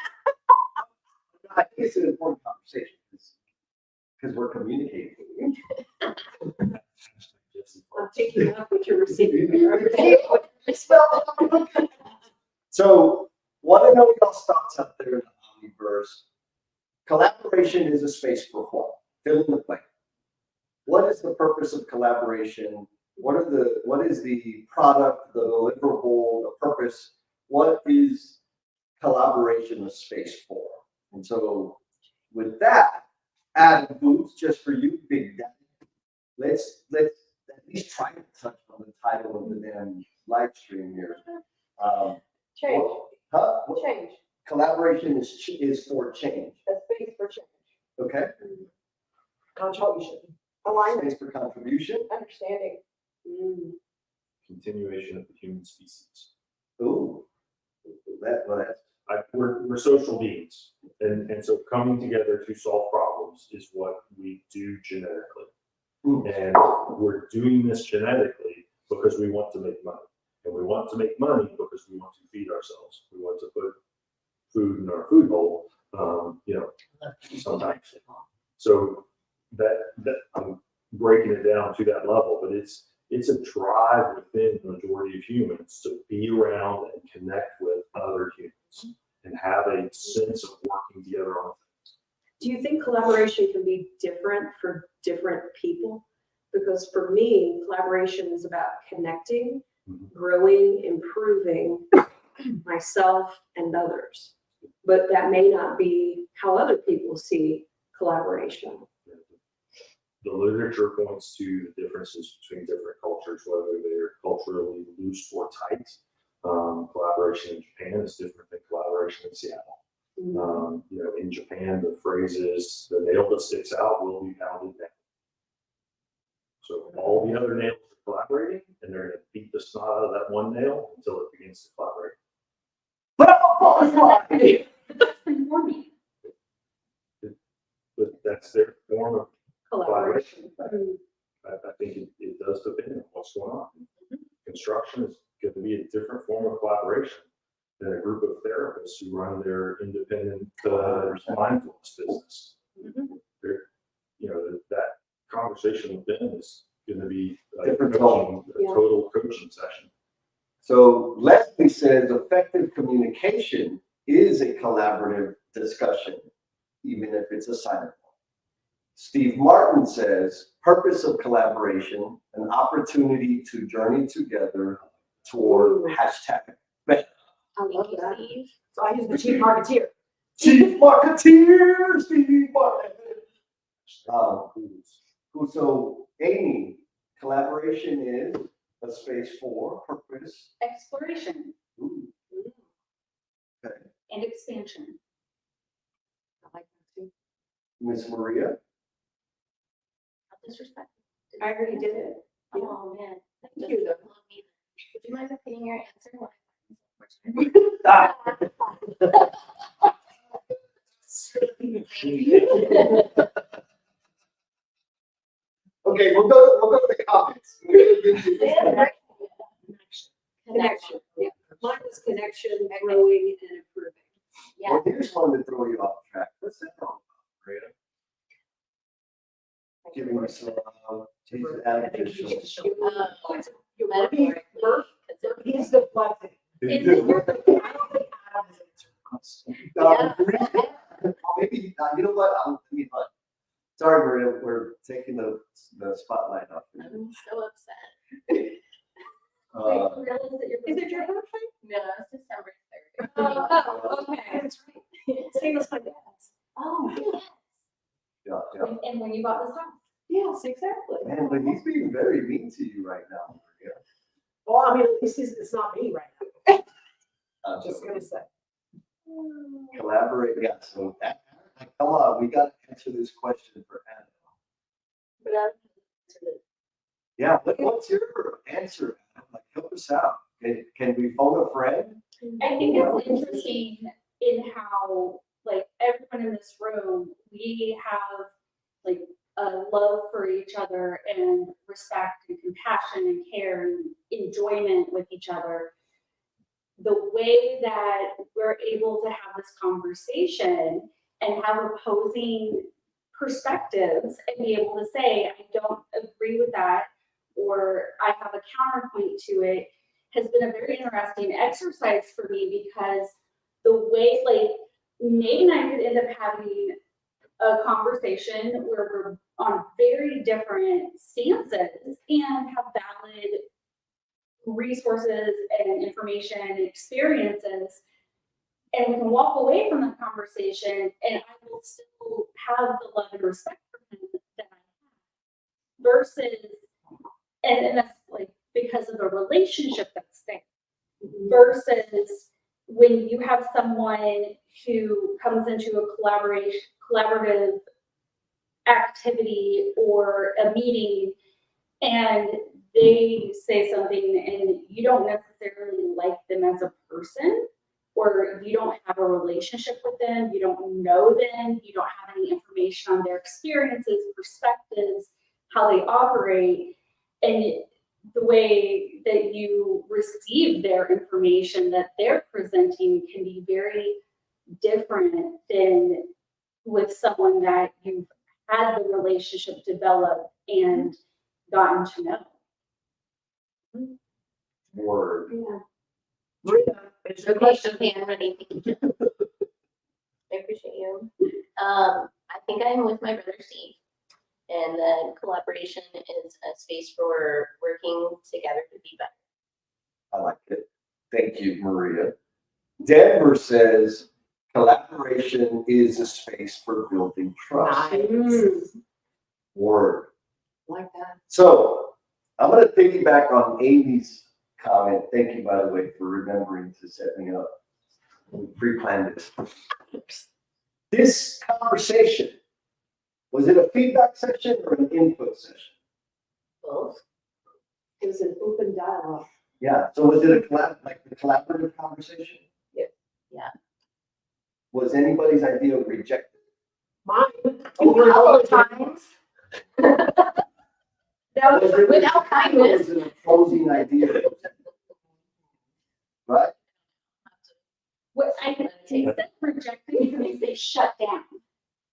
I think it's an important conversation because we're communicating. I'm taking up what you're receiving. So, want to know y'all's thoughts out there in the Omniverse. Collaboration is a space for what? Fill in the blank. What is the purpose of collaboration? What is the product, the deliverable, the purpose? What is collaboration a space for? And so with that, Adam Boots, just for you, Big Daddy, let's at least try to touch on the title of the damn live stream here. Change, Huh? What- change, Collaboration is for change, a space for change, okay? Contribution. alignment, Space for contribution. understanding. Continuation of the human species. Ooh, that's We're social beings, and so coming together to solve problems is what we do genetically. Ooh. And we're doing this genetically because we want to make money. And we want to make money because we want to feed ourselves. We want to put food in our food bowl, sometimes. So that I'm breaking it down to that level, but it's a drive within the majority of humans to be around and connect with other humans and have a sense of working together on things. Do you think collaboration can be different for different people? Because for me, collaboration is about connecting, Mhm. growing, improving myself and others. But that may not be how other people see collaboration. The literature points to the differences between different cultures, whether they're culturally loose or tight. Collaboration in Japan is different than collaboration in Seattle. In Japan, the phrase is the nail that sticks out will be pounded down. So all the other nails are collaborating, and they're going to beat the snot out of that one nail until it begins to collaborate. That's conforming. But that's their form of Collaboration. I think it does depend on what's going on. Construction is going to be a different form of collaboration than a group of therapists who run their independent mindfulness business. That conversation with them is going to be a Different total coaching session. So Leslie says effective communication is a collaborative discussion, even if it's a silent one. Steve Martin says purpose of collaboration, an opportunity to journey together toward hashtag better. I love Thank you, that. Steve. So I use the chief marketeer. Chief Marketeer, Steve Martin. So Amy, collaboration is a space for purpose. Exploration Ooh, okay. and expansion. I like that too. Miss Maria, How disrespectful. I already did it. Oh, man. Thank you. Would you mind repeating your answer? okay, we'll go to the comments. Connection. Yeah. Mine was connection, growing, and improving. Yeah. Well, here's one to throw you off track. What's that wrong, Maria? Giving myself, Jesus, addiction. Metaphorically. He's deflecting. Is it your- I don't think Adam is answering. Maybe, you know what, sorry, Maria, we're taking the spotlight off. I'm so upset. Is it your birthday? No, it's December 3rd. Oh, okay. That's right. Same as my dad's. Oh, yes. Yeah. And when you bought this house? Yes, exactly. Man, but he's being very mean to you right now, Maria. Well, I mean, at least it's not me right now. I'm Just gonna say. Collaborate, yeah, so come on, we gotta answer this question for Adam. But I'm Yeah, what's your answer, Adam? Like, help us out. Can we phone a friend? I think it's interesting in how, like, everyone in this room, we have, like, a love for each other and respect and compassion and care and enjoyment with each other. The way that we're able to have this conversation and have opposing perspectives and be able to say, I don't agree with that, or I have a counterpoint to it, has been a very interesting exercise for me, because the way, like, Nate and I could end up having a conversation where we're on very different stances and have valid resources and information and experiences. And we can walk away from the conversation and I will still have the love and respect for him that I versus, and that's like because of the relationship that's there. Versus when you have someone who comes into a collaborative activity or a meeting and they say something and you don't necessarily like them as a person, or you don't have a relationship with them, you don't know them, you don't have any information on their experiences, perspectives, how they operate, and the way that you receive their information that they're presenting can be very different than with someone that you've had the relationship develop and gotten to know. Word. It's your Okay, question. okay, I'm ready. Thank you. I appreciate you. I think I'm with my brother Steve. And the collaboration is a space for working together to be better. I like it. Thank you, Maria. Denver says collaboration is a space for building trust. Nice. Word. Like that. So I'm going to piggyback on Amy's comment. Thank you, by the way, for remembering to set me up. We pre-planned this. This conversation, was it a feedback session or an input session? Both. It was an open dialogue. Yeah, so was it a collaborative conversation? Yeah. Yeah. Was anybody's idea rejected? Mine. A couple of times. That was Without kindness. It was an opposing idea. Right? What I instead of rejecting, they shut down.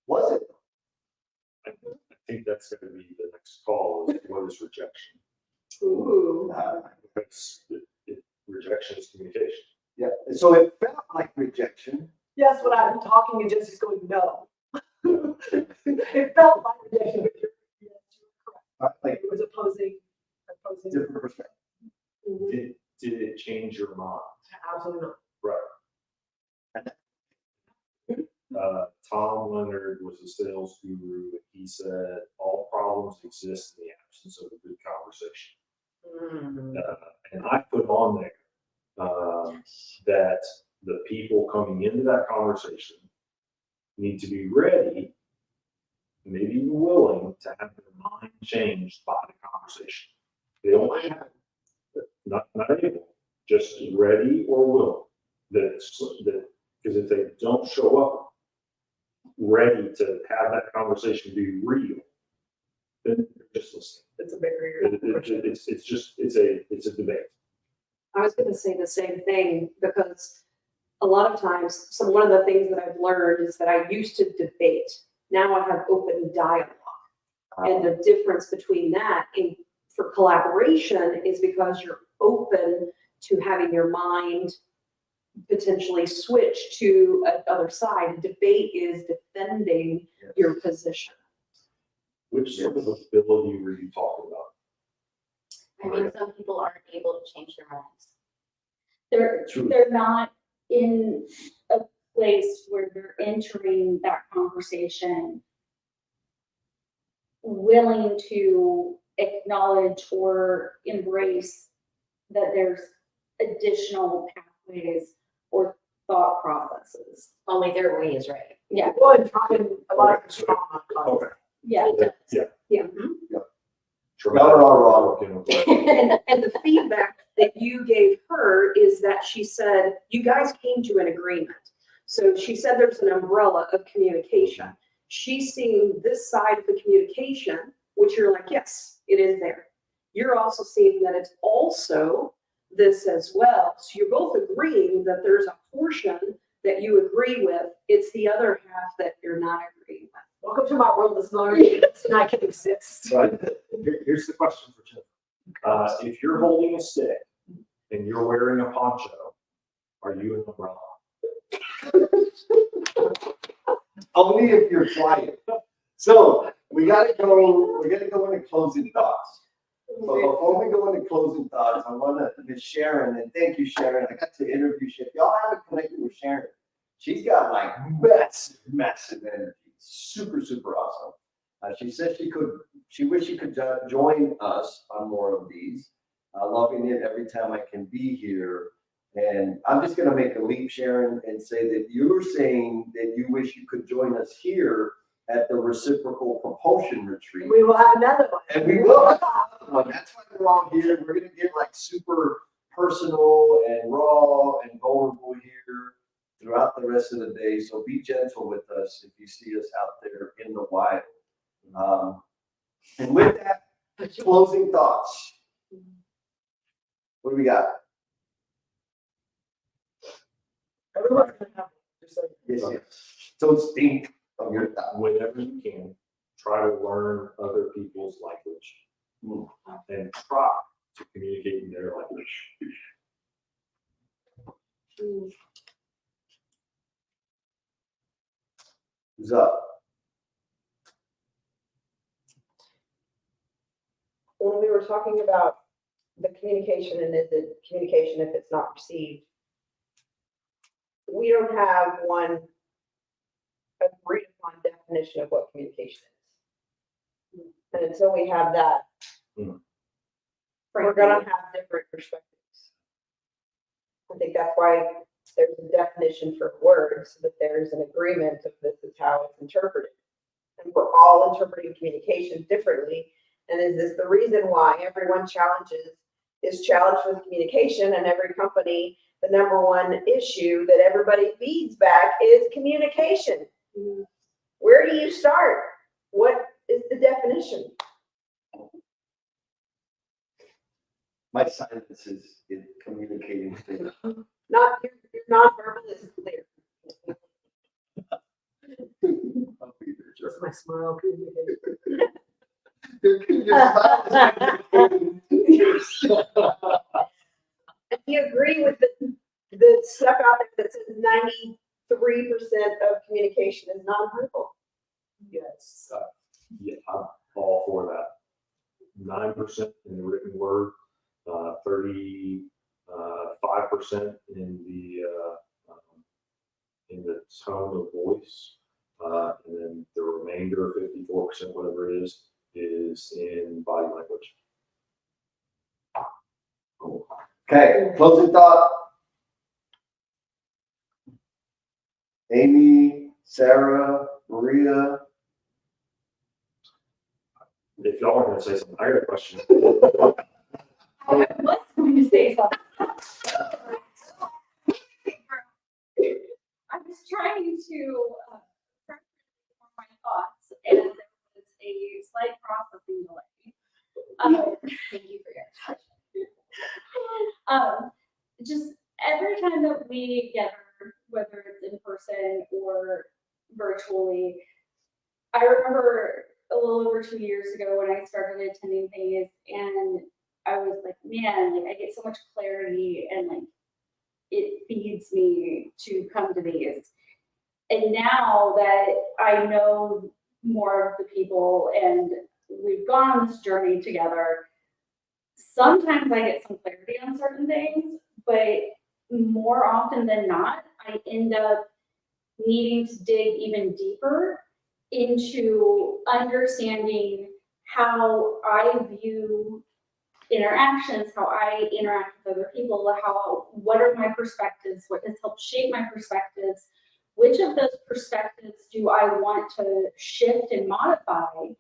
Was it? I think that's gonna be the next call, is what is rejection? Ooh. Because rejection is communication. Yeah, so it felt like rejection. Yes, when I'm talking and Jesse's going, no. It felt like rejection. But yes, you're correct. Like It was opposing. different perspective. Mhm. Did it change your mind? Absolutely not. Tom Leonard was a sales guru, and he said all problems exist in the absence of a good conversation. And I put on there that the people coming into that conversation need to be ready, maybe even willing, to have their mind changed by the conversation. They don't have, not able, just ready or willing. Because if they don't show up ready to have that conversation be real, then they're just listening. It's a barrier. It's a debate. I was gonna say the same thing, because a lot of times, one of the things that I've learned is that I used to debate. Now I have open dialogue. And the difference between that and for collaboration is because you're open to having your mind potentially switch to another side. Debate is defending your position. Which sort of ability were you talking about? I mean, some people aren't able to change their minds. True. They're not in a place where they're entering that conversation willing to acknowledge or embrace that there's additional pathways or thought processes. Only their way is right. Yeah, Well, and trying a lot of trauma. Okay. yeah. Y'all are all wrong. And the feedback that you gave her is that she said, you guys came to an agreement. So she said there's an umbrella of communication. She's seeing this side of the communication, which you're like, yes, it is there. You're also seeing that it's also this as well. So you're both agreeing that there's a portion that you agree with. It's the other half that you're not agreeing with. Welcome to my world. This is learning. And I can exist. Right. Here's the question for Jeff. If you're holding a stick and you're wearing a poncho, are you an umbrella? Only if you're quiet. So we gotta go into closing thoughts. But before we go into closing thoughts, I wanna, Miss Sharon, and thank you, Sharon. I got to interview Sharon. Y'all haven't connected with Sharon. She's got like massive energy. Super, super awesome. She said she wished she could join us on more of these. Loving it every time I can be here. And I'm just gonna make a leap, Sharon, and say that you're saying that you wish you could join us here at the reciprocal propulsion retreat. We will have another one. And we will have another one. That's why we're all here. We're gonna get like super personal and raw and vulnerable here throughout the rest of the day. So be gentle with us if you see us out there in the wild. And with that, closing thoughts. What do we got? Everyone's gonna have, just like, Yes, yes. Don't stink on your thought. Whenever you can, try to learn other people's language and try to communicate in their language. Who's up? When we were talking about the communication and is it communication if it's not received, we don't have one agreed upon definition of what communication is. And until we have that, we're gonna have different perspectives. I think that's why there's a definition for words, so that there's an agreement of this is how it's interpreted. And we're all interpreting communication differently. And is this the reason why everyone is challenged with communication, and every company, the number one issue that everybody feeds back is communication? Where do you start? What is the definition? My silence is communicating things. Not, your nonverbal is clear. I'll be there, just sure. my smile. And you agree with the stuff out there that says 93% of communication is nonverbal? Yes. Yeah, I'm all for that. 9% in the written word, 35% in the tone of voice, and then the remainder, 54%, whatever it is in body language. Okay, closing thought. Amy, Sarah, Maria. If y'all are gonna say something, I got a question. I was going to say something. I was trying to formulate my thoughts, and there was a slight processing delay. Thank you for your question. Just every time that we gather, whether it's in person or virtually, I remember a little over 2 years ago when I started attending things, and I was like, man, like I get so much clarity, and like it feeds me to come to these. And now that I know more of the people and we've gone on this journey together, sometimes I get some clarity on certain things, but more often than not, I end up needing to dig even deeper into understanding how I view interactions, how I interact with other people, what are my perspectives, what has helped shape my perspectives, which of those perspectives do I want to shift and modify,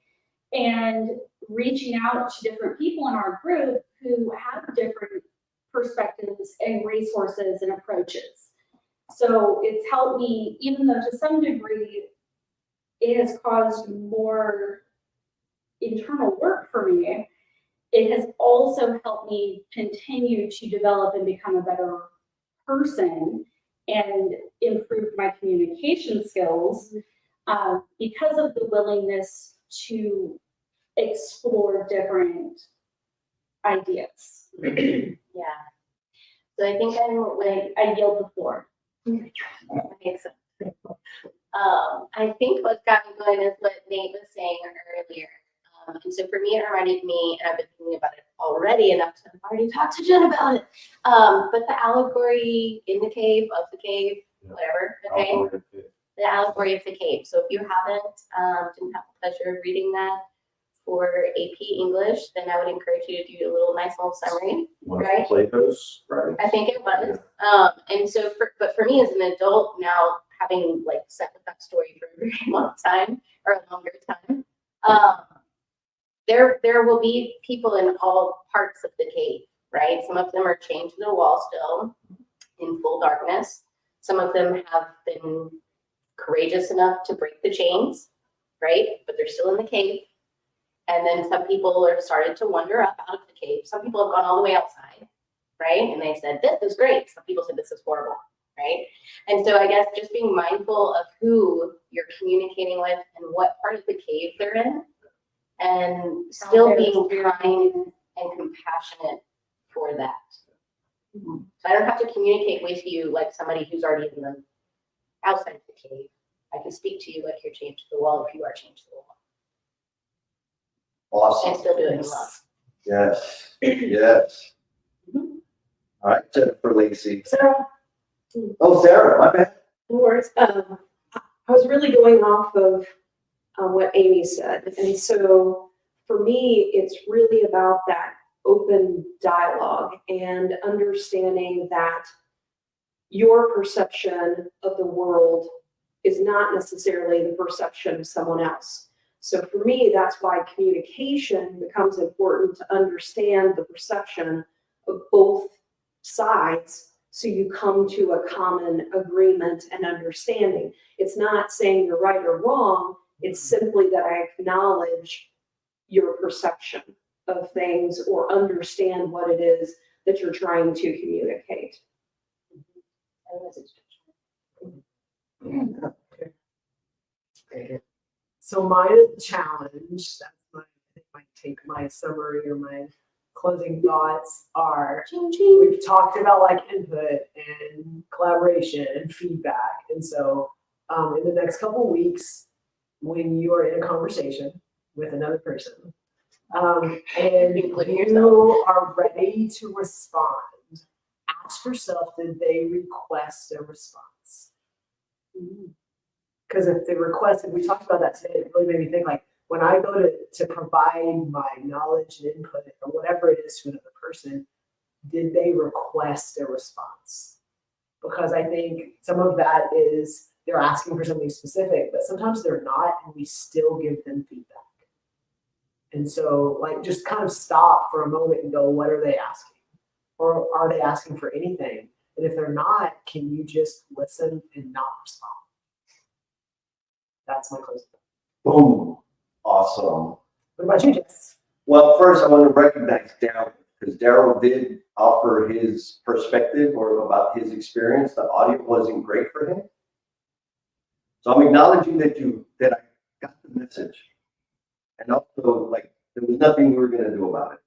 and reaching out to different people in our group who have different perspectives and resources and approaches. So it's helped me, even though to some degree it has caused more internal work for me, it has also helped me continue to develop and become a better person and improve my communication skills because of the willingness to explore different ideas. Yeah. So I think I yield the floor. makes sense. I think what's got me going is what Nate was saying earlier. And so for me, it reminded me, and I've been thinking about it already enough to I've already talked to Jen about it. But the allegory in the cave, of the cave, whatever, okay? The Allegory of the Cave. So if you haven't, didn't have the pleasure of reading that for AP English, then I would encourage you to do a nice little summary. One of Right. Plato's, right? I think it was. And so but for me as an adult now, having like sat with that story for a very long time or a longer time, there will be people in all parts of the cave, right? Some of them are chained to the wall still in full darkness. Some of them have been courageous enough to break the chains, right? But they're still in the cave. And then some people are started to wander up out of the cave. Some people have gone all the way outside, right? And they said, this is great. Some people said, this is horrible, right? And so I guess just being mindful of who you're communicating with and what part of the cave they're in, and still being kind and compassionate for that. So I don't have to communicate with you like somebody who's already in the outside of the cave. I can speak to you like you're chained to the wall if you are chained to the wall. Awesome. And still do it in love. Yes, yes. All right, Jennifer Lacey. Sarah, Oh, Sarah, my bad. no worries. I was really going off of what Amy said. And so for me, it's really about that open dialogue and understanding that your perception of the world is not necessarily the perception of someone else. So for me, that's why communication becomes important, to understand the perception of both sides, so you come to a common agreement and understanding. It's not saying you're right or wrong, it's simply that I acknowledge your perception of things or understand what it is that you're trying to communicate. So mine is the challenge. That's my, I think my summary or my closing thoughts are, we've talked about like input and collaboration and feedback. And so in the next couple of weeks, when you are in a conversation with another person, and Including you yourself. are ready to respond, ask yourself, did they request a response? Because if they requested, we talked about that today, it really made me think, like, when I go to provide my knowledge and input or whatever it is to another person, did they request a response? Because I think some of that is they're asking for something specific, but sometimes they're not, and we still give them feedback. And so, like, just kind of stop for a moment and go, what are they asking? Or are they asking for anything? And if they're not, can you just listen and not respond? That's my closing. Boom. Awesome. What about you, Jess? Well, first I want to recognize Daryl, because Daryl did offer his perspective or about his experience. The audio wasn't great for him. So I'm acknowledging that I got the message. And also, like, there was nothing we were going to do about it.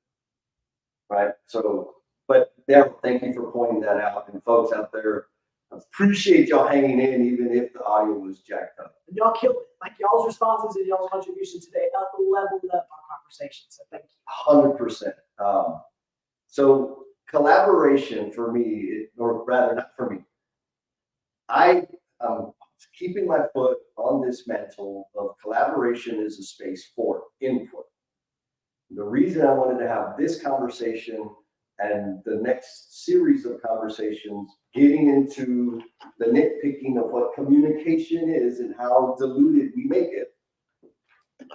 Right? So, but Daryl, thank you for pointing that out. And folks out there, I appreciate y'all hanging in, even if the audio was jacked up. And y'all killed it. Like, y'all's responses and y'all's contribution today leveled up our conversation. So thank you. 100%. So collaboration for me, or rather not for me, I keeping my foot on this mantle of collaboration is a space for input. The reason I wanted to have this conversation and the next series of conversations getting into the nitpicking of what communication is and how diluted we make it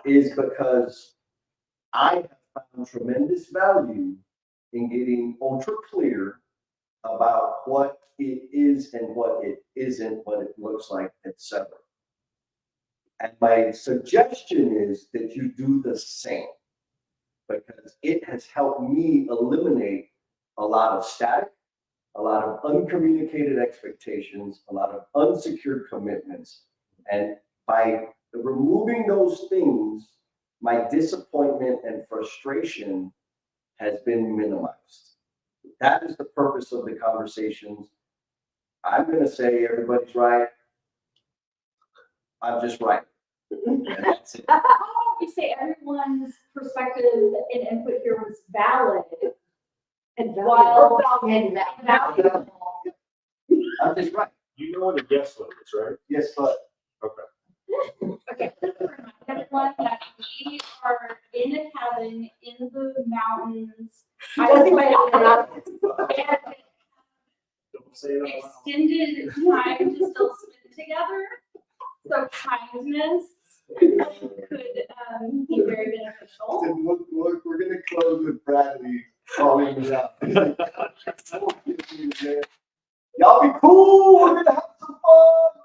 is because I have found tremendous value in getting ultra clear about what it is and what it isn't, what it looks like, etc. And my suggestion is that you do the same, because it has helped me eliminate a lot of static, a lot of uncommunicated expectations, a lot of unsecured commitments. And by removing those things, my disappointment and frustration has been minimized. That is the purpose of the conversations. I'm going to say everybody's right. I'm just right. And that's it. How about we say everyone's perspective and input here was valid? And While And valuable. I'm just right. You know what a yes vote is, right? Yes, but Okay, just to remind everyone that we are in a cabin in the mountains. Jesse may not come out. And Don't say it out loud. extended time to still spend together. So kindness could be very beneficial. We're gonna close with Bradley calling me out. Y'all be cool, we're gonna have some fun.